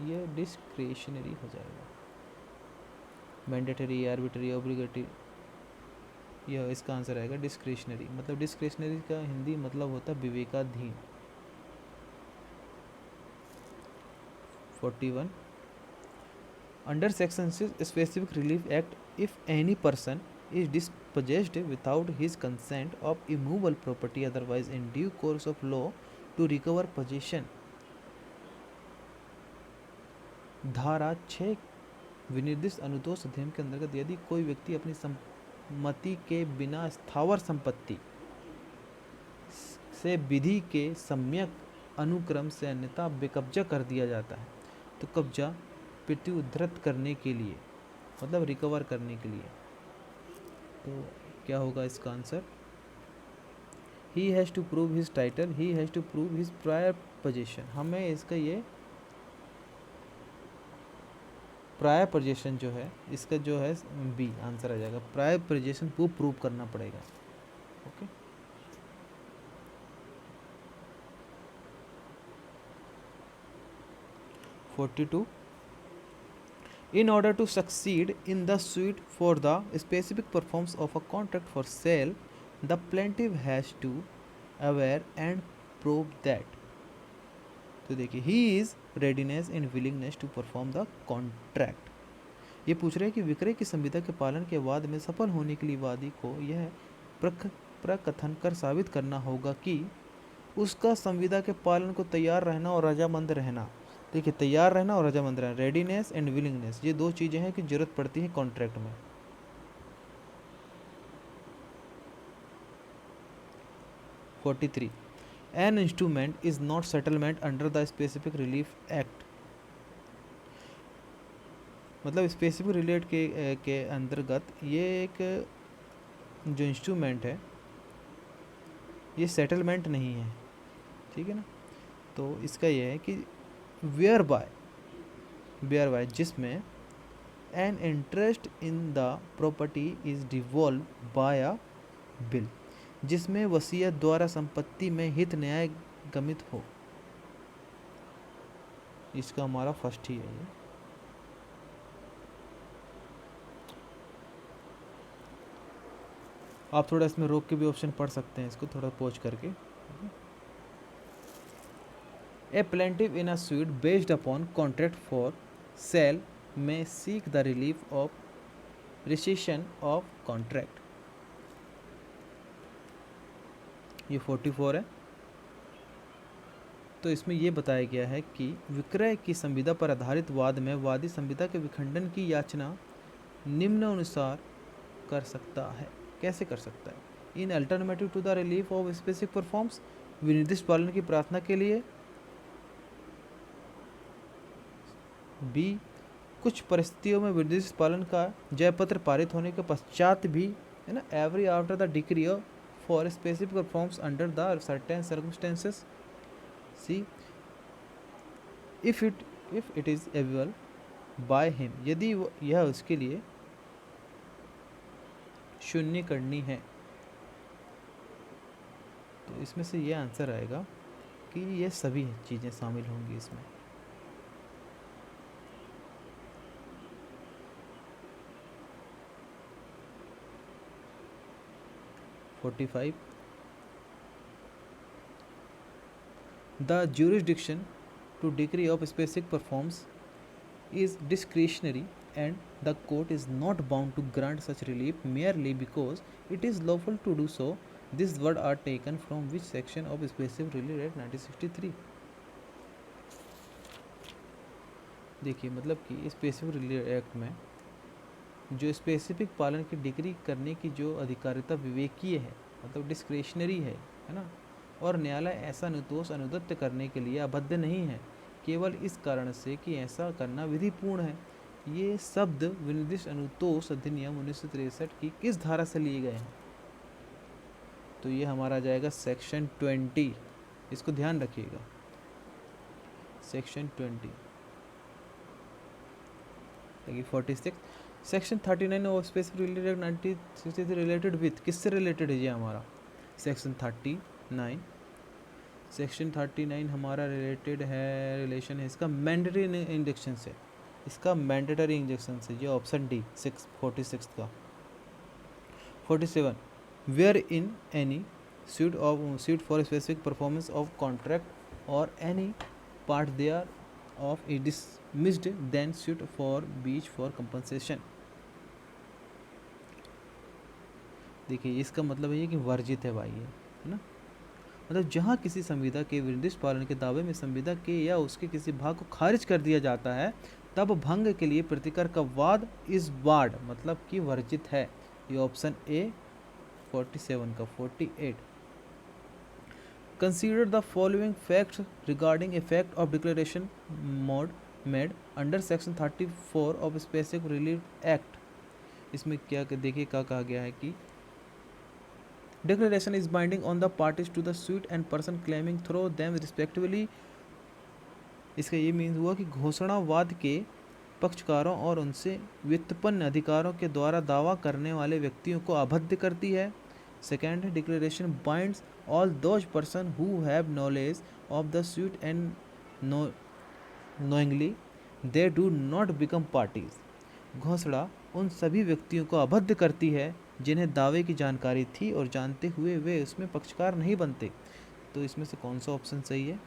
ये डिस्क्रिशनरी हो जाएगा, मैंडेटरी, आर्बिट्री, ऑब्लिगेटरी, यह इसका आंसर आएगा डिस्क्रिशनरी। मतलब डिस्क्रिशनरी का हिंदी मतलब होता है विवेकाधीन। 41 under section 6 specific relief act, if any person is dispossessed without his consent of immovable property otherwise in due course of law to recover possession, धारा 6 विनिर्दिष्ट अनुतोष अधिनियम के अंतर्गत यदि कोई व्यक्ति अपनी सम्मति के बिना स्थावर संपत्ति से विधि के सम्यक अनुक्रम से अन्यथा बेकब्जा कर दिया जाता है, तो कब्जा प्रत्युद्धृत करने के लिए, मतलब रिकवर करने के लिए, तो क्या होगा इसका answer, he has to prove his title, he has to prove his prior possession. हमें इसका ये प्रायर पोजीशन जो है, इसका जो है बी आंसर आ जाएगा, प्रायर पोजीशन को प्रूव करना पड़ेगा। Okay, (42) In order to succeed in the suit for the specific performance of a contract for sale, the plaintiff has to aware and prove that, तो देखिए he is readiness and willingness to perform the contract। ये पूछ रहे हैं कि विक्रय की संविदा के पालन के वाद में सफल होने के लिए वादी को यह प्रकथन कर साबित करना होगा कि उसका संविदा के पालन को तैयार रहना और रजामंद रहना। देखिए, तैयार रहना और रजामंद रहना, रेडीनेस एंड विलिंगनेस, ये दो चीज़ें हैं कि जरूरत पड़ती है कॉन्ट्रैक्ट में। 43 an instrument is not settlement under the specific relief act. मतलब स्पेसिफिक रिलेट के अंतर्गत ये एक जो इंस्ट्रूमेंट है ये सेटलमेंट नहीं है, ठीक है ना। तो इसका ये है कि वेयर बाय जिसमें an interest in the property is devolved by a will, जिसमें वसीयत द्वारा संपत्ति में हित न्याय गमित हो। इसका हमारा फर्स्ट ही है ये। आप थोड़ा इसमें रोक के भी ऑप्शन पढ़ सकते हैं, इसको थोड़ा पॉज करके। ए plaintiff in a suit based upon contract for sale may seek the relief of rescission of contract। ये 44 है। तो इसमें ये बताया गया है कि विक्रय की संविदा पर आधारित वाद में वादी संविदा के विखंडन की याचना निम्नानुसार कर सकता है। कैसे कर सकता है? In alternative to the relief of specific performance, विनिर्दिष्ट पालन की प्रार्थना के लिए। बी, कुछ परिस्थितियों में विनिर्दिष्ट पालन का जयपत्र पारित होने के पश्चात भी, है ना, even after the decree for specific performance under the certain circumstances. C, if it is available by him, यदि यह उसके लिए शून्य करनी है। तो इसमें से ये आंसर आएगा कि ये सभी चीज़ें शामिल होंगी इसमें। The jurisdiction to decree of specific performance is discretionary and the court is not bound to grant such relief merely because it is lawful to do so. These words are taken from which section of Specific Relief Act 1963? देखिए, मतलब कि स्पेसिफिक रिलीफ एक्ट में जो स्पेसिफिक पालन की डिग्री करने की जो अधिकारिता विवेकीय है, मतलब डिस्क्रेशनरी है ना, और न्यायालय ऐसा निर्दोष अनुदत्त करने के लिए अबद्ध नहीं है, केवल इस कारण से कि ऐसा करना विधिपूर्ण है। ये शब्द विनिर्दिष्ट अनुतोष अधिनियम 1963 की किस धारा से लिए गए हैं? तो ये हमारा जाएगा सेक्शन 20। इसको ध्यान रखिएगा, section 20। 46 section 39 of specific relief act 1963 related with, किससे रिलेटेड है ये हमारा? सेक्शन 39। सेक्शन 39 हमारा रिलेटेड है, रिलेशन है इसका मैंडेटरी इंजेक्शन से, इसका मैंडेटरी इंजेक्शन से। ये ऑप्शन डी 46 का। 47 where in any suit for specific performance of contract or any part thereof is dismissed, then suit for breach for compensation। देखिए, इसका मतलब ये कि वर्जित है भाई, है ना। मतलब जहाँ किसी संविदा के विनिर्दिष्ट पालन के दावे में संविदा के या उसके किसी भाग को खारिज कर दिया जाता है, तब भंग के लिए प्रतिकार का वाद इस बार्ड, मतलब कि वर्जित है। ये ऑप्शन ए 47 का। 48 Consider the following facts regarding effect of declaration made under section 34 of Specific Relief Act। इसमें क्या देखिए क्या कहा गया है कि declaration is binding on the parties to the suit and person claiming through them respectively। इसका ये मीन्स हुआ कि घोषणा वाद के पक्षकारों और उनसे व्युत्पन्न अधिकारों के द्वारा दावा करने वाले व्यक्तियों को आबद्ध करती है। Second, declaration binds all those person who have knowledge of the suit and knowingly they do not become parties। घोषणा उन सभी व्यक्तियों को आबद्ध करती है जिन्हें दावे की जानकारी थी और जानते हुए वे उसमें पक्षकार नहीं बनते। तो इसमें से कौन सा ऑप्शन सही है?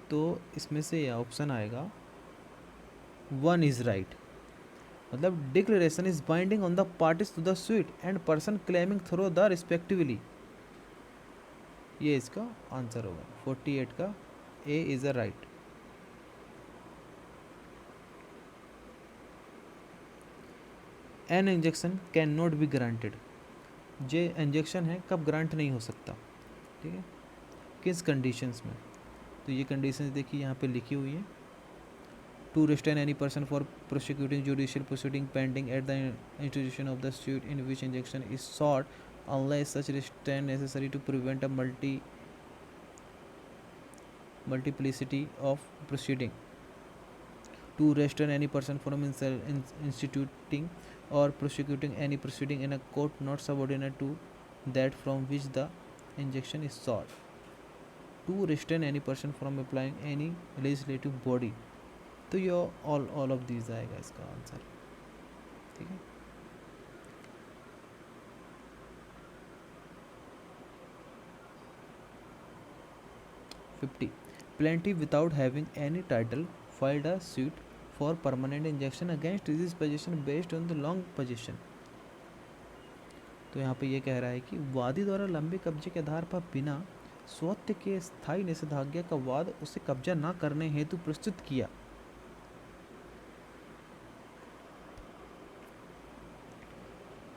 तो इसमें से यह ऑप्शन आएगा 1 इज राइट। मतलब declaration is binding on the parties to the suit and person claiming through the respectively. ये इसका आंसर होगा 48 का A is a right. An injunction can not be granted, जे इंजेक्शन है कब ग्रांट नहीं हो सकता, ठीक है, किस कंडीशंस में। तो ये कंडीशंस देखिए यहाँ पे लिखी हुई हैं। To restrain any person for prosecuting judicial proceeding pending at the institution of the suit in which injunction is sought unless such restraint necessary to prevent a multiplicity of proceeding. To restrain any person from instituting or prosecuting any proceeding in a court not subordinate to that from which the injunction is sought. To restrain any person from applying any legislative body. तो ये all of these आएगा इसका आंसर, ठीक है। Plaintiff without having any title filed a suit for permanent injunction against his possession based on the long possession। तो यहाँ पे ये कह रहा है कि वादी द्वारा लंबे कब्जे के आधार पर बिना स्वत्व के स्थायी निषेधाज्ञा का वाद उसे कब्जा न करने हेतु प्रस्तुत किया।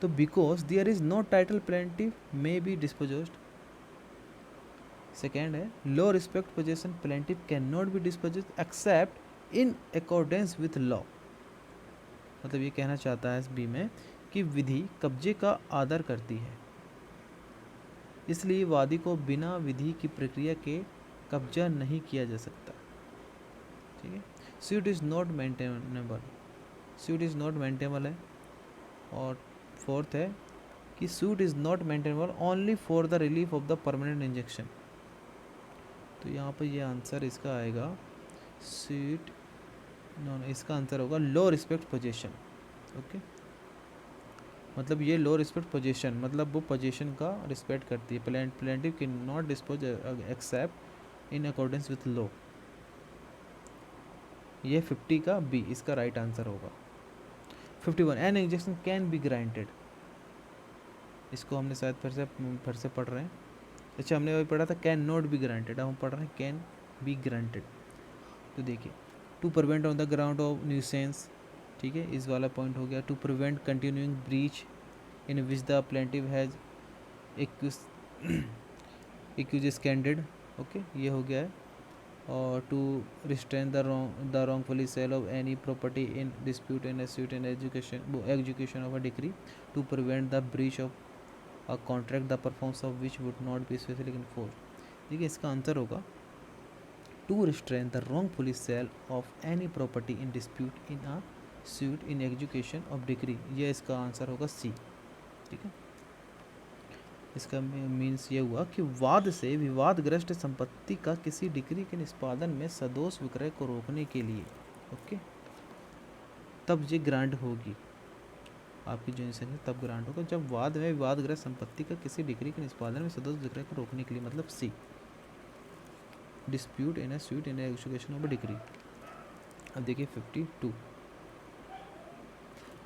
तो because there is no title plaintiff may be dispossessed. Second है law respect possession plaintiff can not be dispossessed except in accordance with law. मतलब ये कहना चाहता है बी में कि विधि कब्जे का आदर करती है, इसलिए वादी को बिना विधि की प्रक्रिया के कब्जा नहीं किया जा सकता, ठीक है। Suit is not maintainable, suit is not maintainable है। और फोर्थ है कि suit is not maintainable only for the relief of the permanent injection. तो यहाँ पर ये आंसर इसका आएगा सूट, नो इसका आंसर होगा लो रिस्पेक्ट पोजीशन, ओके। मतलब ये लो रिस्पेक्ट पोजीशन मतलब वो पोजीशन का रिस्पेक्ट करती है। Plaintiff can not dispose accept in accordance with law. ये 50 का बी इसका राइट आंसर होगा। 51 N injunction can be granted, इसको हमने शायद फिर से पढ़ रहे हैं। अच्छा हमने अभी पढ़ा था कैन नॉट बी ग्रांटेड, अब हम पढ़ रहे हैं कैन बी ग्रांटेड। तो देखिए to prevent on the ground of nuisance, ठीक है, इस वाला पॉइंट हो गया। To prevent continuing breach in which the plaintiff has acquiesced, okay, ये हो गया है। और to restrain the wrongfully sale of any property in dispute in a suit in execution of a decree, to prevent the breach of a contract the performance of which would not be specifically enforced। देखिए इसका आंसर होगा to restrain the wrongfully sale of any property in dispute in a suit in execution of decree, ये इसका आंसर होगा सी, ठीक है। इसका मीन्स ये हुआ कि वाद से विवादग्रस्त संपत्ति का किसी डिक्री के निष्पादन में सदोष विक्रय को रोकने के लिए, ओके, तब ये ग्रांट होगी आपकी जो इंसेंशन है, तब ग्रांट होगा जब वाद में विवादग्रस्त संपत्ति का किसी डिक्री के निष्पादन में सदोष विक्रय को रोकने के लिए, मतलब C dispute in a suit in execution of a decree. अब देखिए 52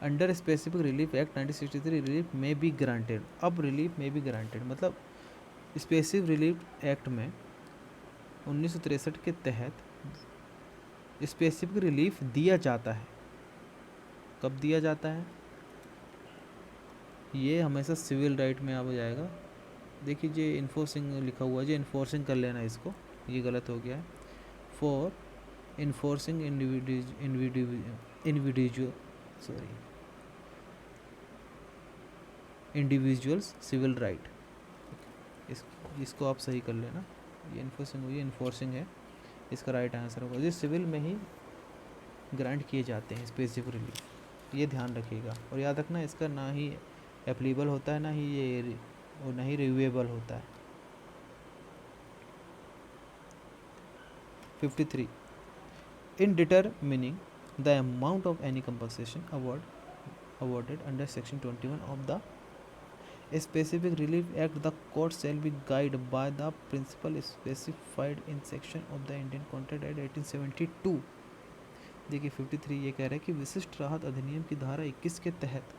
under specific relief act 1963 relief may be granted. अब रिलीफ में बी ग्रांटेड मतलब स्पेसिफिक रिलीफ एक्ट में 1963 के तहत स्पेसिफिक रिलीफ दिया जाता है। कब दिया जाता है? ये हमेशा सिविल राइट में आ जाएगा। देखिए जो इन्फोर्सिंग लिखा हुआ है, जो इन्फोर्सिंग कर लेना इसको, ये गलत हो गया है। For enforcing individuals civil right, इसको आप सही कर लेना। ये इन्फोर्सिंग हुई, इन्फोर्सिंग है, इसका राइट आंसर होगा। ये सिविल में ही ग्रांट किए जाते हैं स्पेसिफिक रिलीफ, ये ध्यान रखिएगा। और याद रखना इसका ना ही एप्लीबल होता है, ना ही ये और ना ही रिव्यूएबल होता है। 53 in determining the amount of any compensation awarded under section 21 of the specific relief act, the court shall be guided by the principle specified in section of the Indian contract act 1872 देखिए 53 ये कह रहा है कि विशिष्ट राहत अधिनियम की धारा 21 के तहत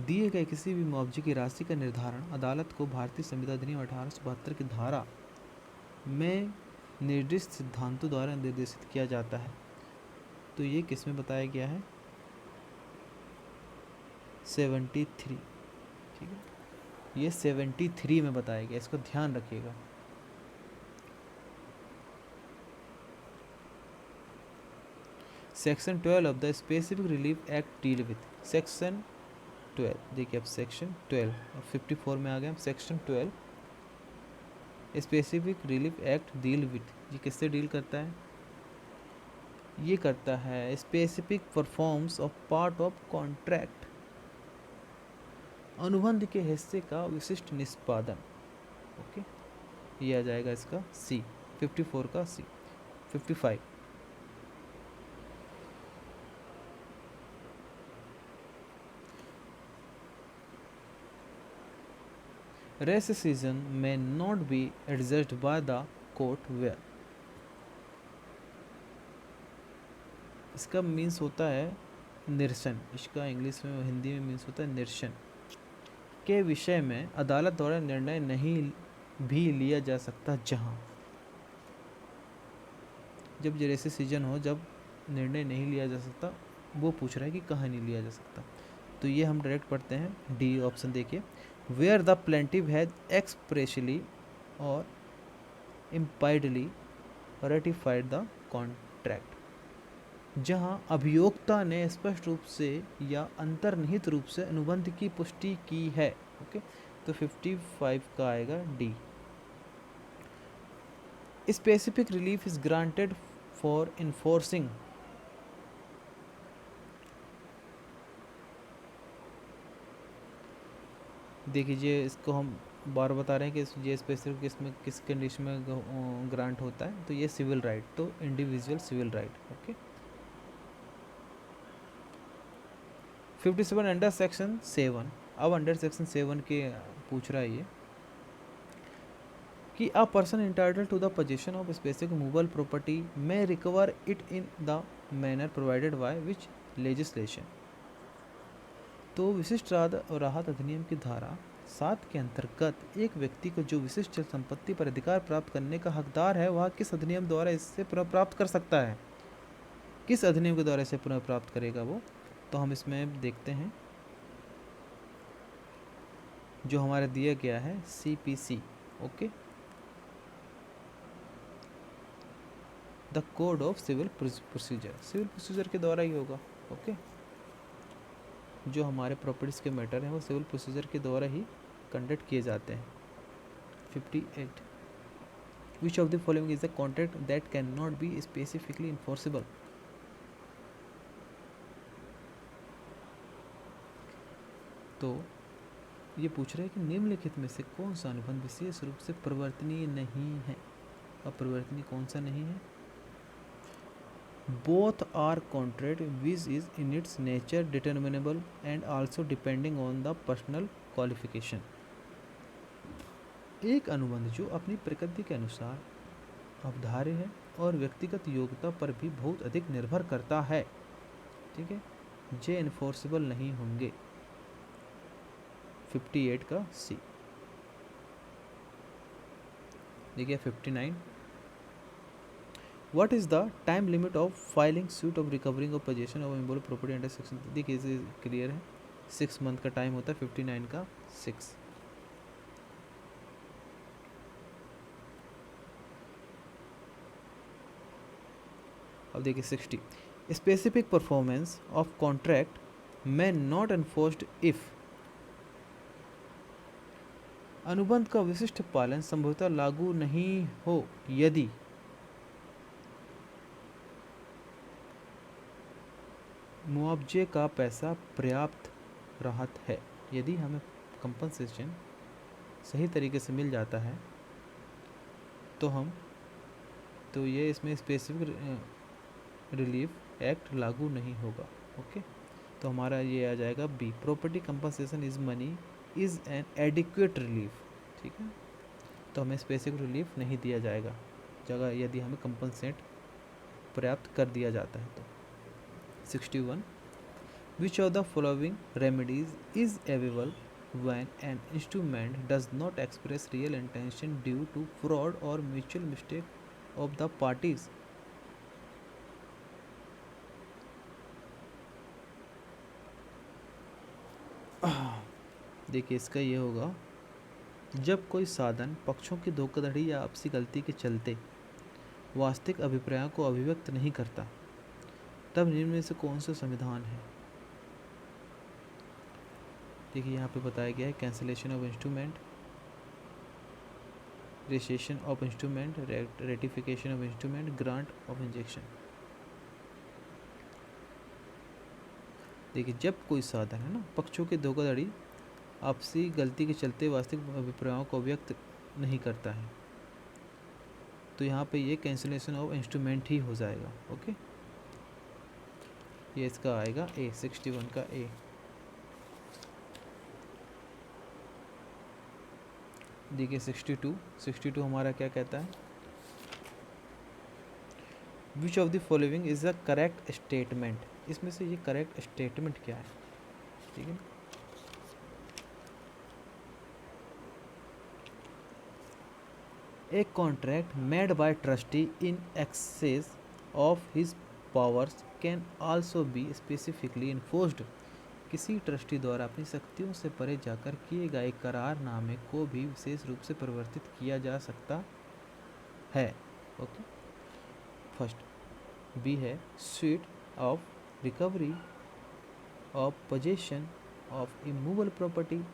दिए गए किसी भी मुआवजे की राशि का निर्धारण अदालत को भारतीय संविधान अधिनियम 1872 की धारा में निर्दिष्ट सिद्धांतों द्वारा निर्देशित किया जाता है। तो ये किस में बताया गया है? 73, ठीक है, ये 73 में बताया गया, इसको ध्यान रखिएगा। Section 12 of the specific relief act deal with section 12, देखिए अब सेक्शन 12 अब 54 में आ गए हम। Section 12 specific relief act deal with, ये किससे डील करता है? ये करता है specific performance of part of contract, अनुबंध के हिस्से का विशिष्ट निष्पादन। ओके, ये आ जाएगा इसका सी, 54 का सी। 55 रेसिसिजन may not be adjudged by the court where, इसका मीन्स होता है निरसन, इसका इंग्लिश में हिंदी में मीन्स होता है निरसन के विषय में अदालत द्वारा निर्णय नहीं भी लिया जा सकता, जहां जब रेसिसिजन हो, जब निर्णय नहीं लिया जा सकता, वो पूछ रहा है कि कहाँ नहीं लिया जा सकता। तो ये हम डायरेक्ट पढ़ते हैं डी ऑप्शन, देखिए where the plaintiff has expressly और इम्पाइडली रेटिफाइड द कॉन्ट्रैक्ट, जहां अभियोक्ता ने स्पष्ट रूप से या अंतर्निहित रूप से अनुबंध की पुष्टि की है। ओके, तो 55 का आएगा D. Specific relief is granted for enforcing, देखिए इसको हम बार बता रहे हैं कि ये स्पेसिफिक किसमें किस कंडीशन में ग्रांट होता है, तो ये सिविल राइट, तो individual civil right. Okay, 57 under section 7, अब अंडर सेक्शन 7 के पूछ रहा है ये कि a person entitled to the possession of specific movable property may recover it in the manner provided by which legislation. तो विशिष्ट राहत अधिनियम की धारा 7 के अंतर्गत एक व्यक्ति को जो विशिष्ट चल संपत्ति पर अधिकार प्राप्त करने का हकदार है, वह किस अधिनियम द्वारा इससे पुनर्प्राप्त कर सकता है? किस अधिनियम के द्वारा इसे पुनर्प्राप्त करेगा वो? तो हम इसमें देखते हैं जो हमारा दिया गया है CPC। Okay, the code of civil procedure, civil procedure के द्वारा ही होगा। ओके, जो हमारे प्रॉपर्टीज़ के मैटर हैं वो सिविल प्रोसीजर के द्वारा ही कंडक्ट किए जाते हैं। 58 विच of the following is the contract that can not be specifically enforceable. तो ये पूछ रहे हैं कि निम्नलिखित में से कौन सा अनुबंध विशेष रूप से परिवर्तनीय नहीं है। अब परिवर्तनीय कौन सा नहीं है? Both are contract which is in its nature determinable and also depending on the personal qualification. एक अनुबंध जो अपनी प्रकृति के अनुसार अवधार्य है और व्यक्तिगत योग्यता पर भी बहुत अधिक निर्भर करता है, ठीक है, जे इन्फोर्सिबल नहीं होंगे। 58 का सी। देखिए 59 what is the time limit of filing suit of recovering of position of immovable property under section, देखिए इसे क्लियर है, 6 मंथ का टाइम होता है। 59 का 6। अब देखिए 60 specific performance of contract may not enforced if, अनुबंध का विशिष्ट पालन संभवतः लागू नहीं हो यदि मुआवजे का पैसा पर्याप्त राहत है, यदि हमें कंपनसेशन सही तरीके से मिल जाता है तो ये इसमें स्पेसिफिक रिलीफ एक्ट लागू नहीं होगा। ओके, तो हमारा ये आ जाएगा B, property compensation is money is an adequate relief. ठीक है, तो हमें स्पेसिफिक रिलीफ नहीं दिया जाएगा जगह यदि हमें कंपनसेट पर्याप्त कर दिया जाता है। तो 61 विच of the following remedies is available when an instrument does not express real intention due to fraud or mutual mistake of the parties। देखिए इसका ये होगा, जब कोई साधन पक्षों की धोखाधड़ी या आपसी गलती के चलते वास्तविक अभिप्रायों को अभिव्यक्त नहीं करता, तब निम्न में से कौन सा संविधान है। देखिए यहाँ पे बताया गया है cancellation of instrument, registration of instrument, ratification of instrument, grant of injection. देखिए जब कोई साधन है ना पक्षों की धोखाधड़ी आपसी गलती के चलते वास्तविक अभिप्रायों को व्यक्त नहीं करता है, तो यहाँ पे ये कैंसिलेशन ऑफ इंस्ट्रूमेंट ही हो जाएगा। ओके, ये इसका आएगा ए, 61 का ए। देखिए 62 हमारा क्या कहता है, विच of the following is the correct statement. इसमें से ये करेक्ट स्टेटमेंट क्या है, ठीक है। A contract made by trustee in excess of his powers can also be specifically enforced। किसी ट्रस्टी द्वारा अपनी शक्तियों से परे जाकर किए गए करारनामे को भी विशेष रूप से परिवर्तित किया जा सकता है। ओके, फर्स्ट बी है suit of recovery of possession of immovable property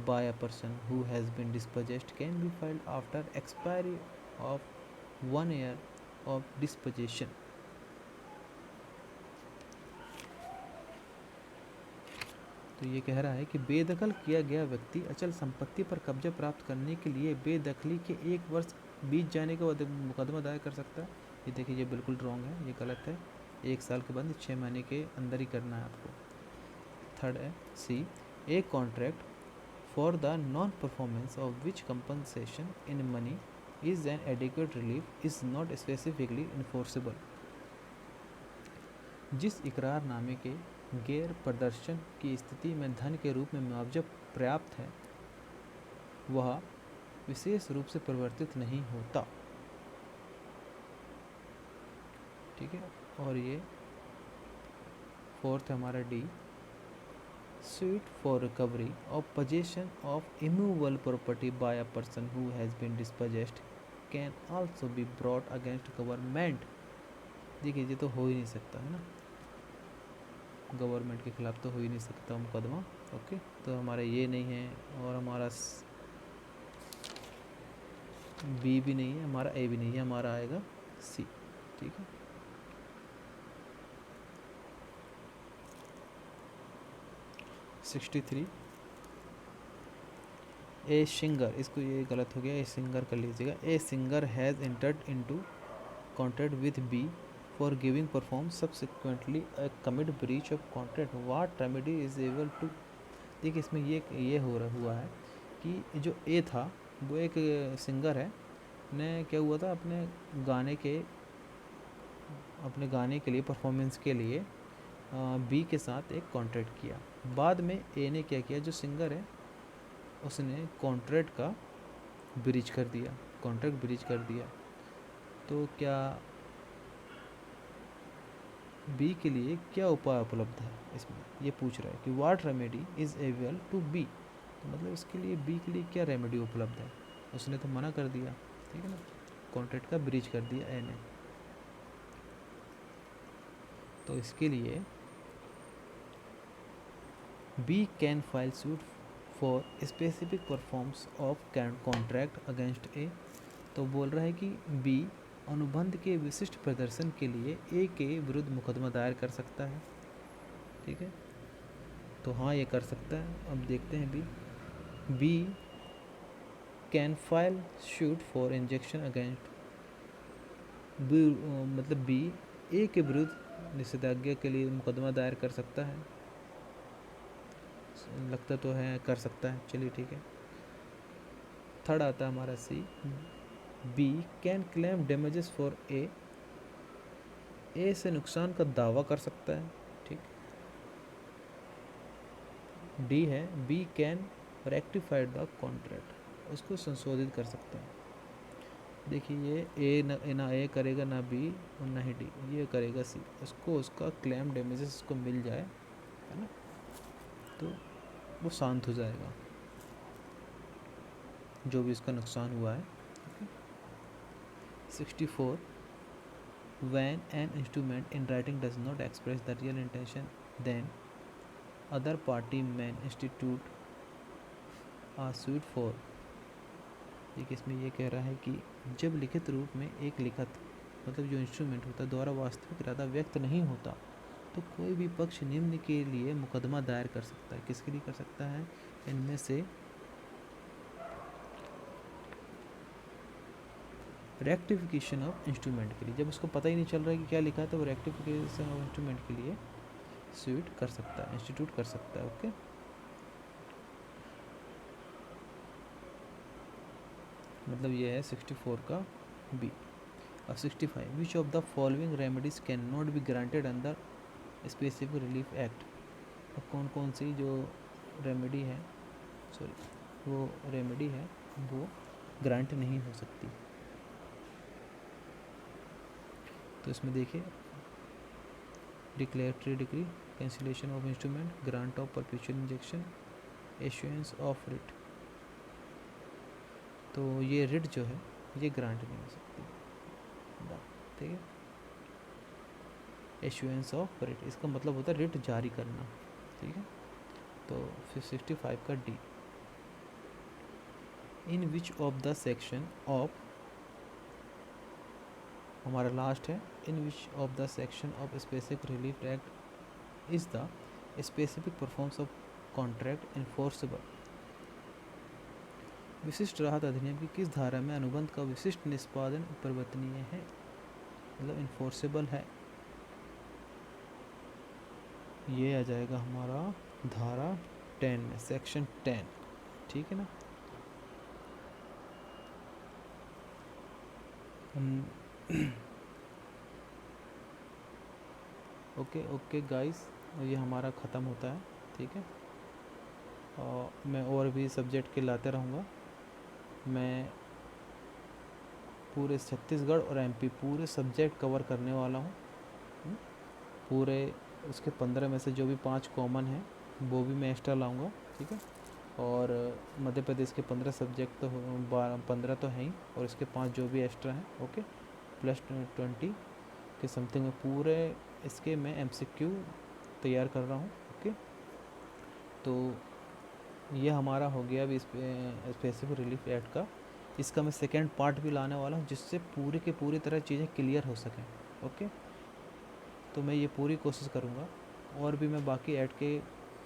by a person who has been dispossessed can be filed after expiry of 1 year of dispossession। तो ये कह रहा है कि बेदखल किया गया व्यक्ति अचल संपत्ति पर कब्जा प्राप्त करने के लिए बेदखली के 1 वर्ष बीत जाने के बाद मुकदमा दायर कर सकता है। ये देखिए ये बिल्कुल रॉन्ग है, ये गलत है। 1 साल के बाद 6 महीने के अंदर ही करना है आपको। थर्ड है C, a contract for the non-performance of which compensation in money is an adequate relief is not specifically enforceable। जिस इकरारनामे के गैर प्रदर्शन की स्थिति में धन के रूप में मुआवजा पर्याप्त है वह विशेष रूप से परिवर्तित नहीं होता, ठीक है। और ये फोर्थ हमारा D, suit for recovery of possession of immovable property by a person who has been dispossessed can also be brought against government। देखिए ये तो हो ही नहीं सकता है ना, गवर्नमेंट के खिलाफ तो हो ही नहीं सकता मुकदमा। ओके, तो हमारा ये नहीं है और हमारा बी भी नहीं है, हमारा ए भी नहीं है, हमारा आएगा सी, ठीक है। (63) ए सिंगर, इसको ये गलत हो गया, ए सिंगर कर लीजिएगा। A singer has entered into contract with B for giving perform subsequently commit breach of contract what remedy is able to. देखिए इसमें ये हुआ है कि जो ए था वो एक सिंगर है, ने क्या हुआ था अपने गाने के लिए परफॉर्मेंस के लिए बी के साथ एक कॉन्ट्रैक्ट किया। बाद में ए ने क्या किया, जो सिंगर है उसने कॉन्ट्रैक्ट का ब्रीच कर दिया, कॉन्ट्रैक्ट ब्रीच कर दिया। तो क्या बी के लिए क्या उपाय उपलब्ध है, इसमें ये पूछ रहा है कि what remedy is avail to B. तो मतलब इसके लिए बी के लिए क्या रेमेडी उपलब्ध है, उसने तो मना कर दिया, ठीक है ना, कॉन्ट्रैक्ट का ब्रीच कर दिया ए ने। तो इसके लिए B can file suit for specific performance of contract against A. तो बोल रहा है कि बी अनुबंध के विशिष्ट प्रदर्शन के लिए ए के विरुद्ध मुकदमा दायर कर सकता है, ठीक है। तो हाँ ये कर सकता है। अब देखते हैं B can file suit for injunction against B, मतलब बी ए के विरुद्ध निषेधाज्ञा के लिए मुकदमा दायर कर सकता है, लगता तो है कर सकता है, चलिए ठीक है। थर्ड आता है हमारा C, B can claim damages for A A से नुकसान का दावा कर सकता है, ठीक। डी है B can rectified the contract, उसको संशोधित कर सकता है। देखिए ये ए ना ए करेगा ना बी और ना ही डी, ये करेगा सी, उसको उसका क्लेम डैमेजेस उसको मिल जाए, है ना, तो वो शांत हो जाएगा जो भी इसका नुकसान हुआ है। 64 when an instrument in writing does not express the real intention then other party may institute a suit for, एक इसमें ये कह रहा है कि जब लिखित रूप में एक लिखत मतलब जो इंस्ट्रूमेंट होता है द्वारा वास्तविक इरादा व्यक्त नहीं होता तो कोई भी पक्ष निम्न के लिए मुकदमा दायर कर सकता है। किसके लिए कर सकता है? इनमें से रेक्टिफिकेशन ऑफ इंस्ट्रूमेंट के लिए, जब उसको पता ही नहीं चल रहा है कि क्या लिखा है तो वो रेक्टिफिकेशन ऑफ इंस्ट्रूमेंट के लिए स्वीट कर सकता है, इंस्टीट्यूट कर सकता है। ओके, मतलब ये है 64 का बी। अब 65 विच of the following remedies can not be granted under specific relief act. अब कौन कौन सी जो रेमेडी है, सॉरी वो रेमेडी है वो ग्रांट नहीं हो सकती। तो इसमें देखिए declaratory degree, cancellation of instrument, grant of perpetual injection, issuance of writ. तो ये रिट जो है ये ग्रांट नहीं हो सकती, ठीक है। इशुएंस ऑफ रिट इसका मतलब होता है रिट जारी करना, ठीक है। तो फिर 65 का D, in which of the section of, हमारा लास्ट है, in which of the section of specific relief act is the specific performance of contract enforceable. विशिष्ट राहत अधिनियम की किस धारा में अनुबंध का विशिष्ट निष्पादन परिवर्तनीय है, मतलब इन्फोर्सेबल है। ये आ जाएगा हमारा धारा 10 में, सेक्शन 10, ठीक है ना। ओके गाइस, ये हमारा ख़त्म होता है, ठीक है। और मैं और भी सब्जेक्ट के लाते रहूँगा। मैं पूरे छत्तीसगढ़ और एमपी पूरे सब्जेक्ट कवर करने वाला हूँ। पूरे उसके 15 में से जो भी 5 कॉमन हैं वो भी मैं एक्स्ट्रा लाऊंगा, ठीक है। और मध्य प्रदेश के 15 सब्जेक्ट तो 15 तो हैं ही, और इसके 5 जो भी एक्स्ट्रा हैं, ओके, प्लस 20 के समथिंग में पूरे इसके मैं एमसीक्यू तैयार कर रहा हूँ, ओके। तो ये हमारा हो गया अभी स्पेसिफिक रिलीफ एक्ट का। इसका मैं सेकेंड पार्ट भी लाने वाला हूँ जिससे पूरी की पूरी तरह चीज़ें क्लियर हो सकें, ओके। तो मैं ये पूरी कोशिश करूँगा, और भी मैं बाकी ऐड के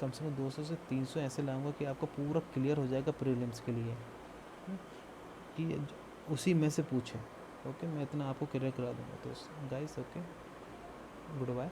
कम से कम 200 से 300 ऐसे लाऊंगा कि आपका पूरा क्लियर हो जाएगा प्रीलिम्स के लिए, कि उसी में से पूछे, ओके। मैं इतना आपको क्लियर करा दूँगा। तो गाइस, ओके, गुड बाय।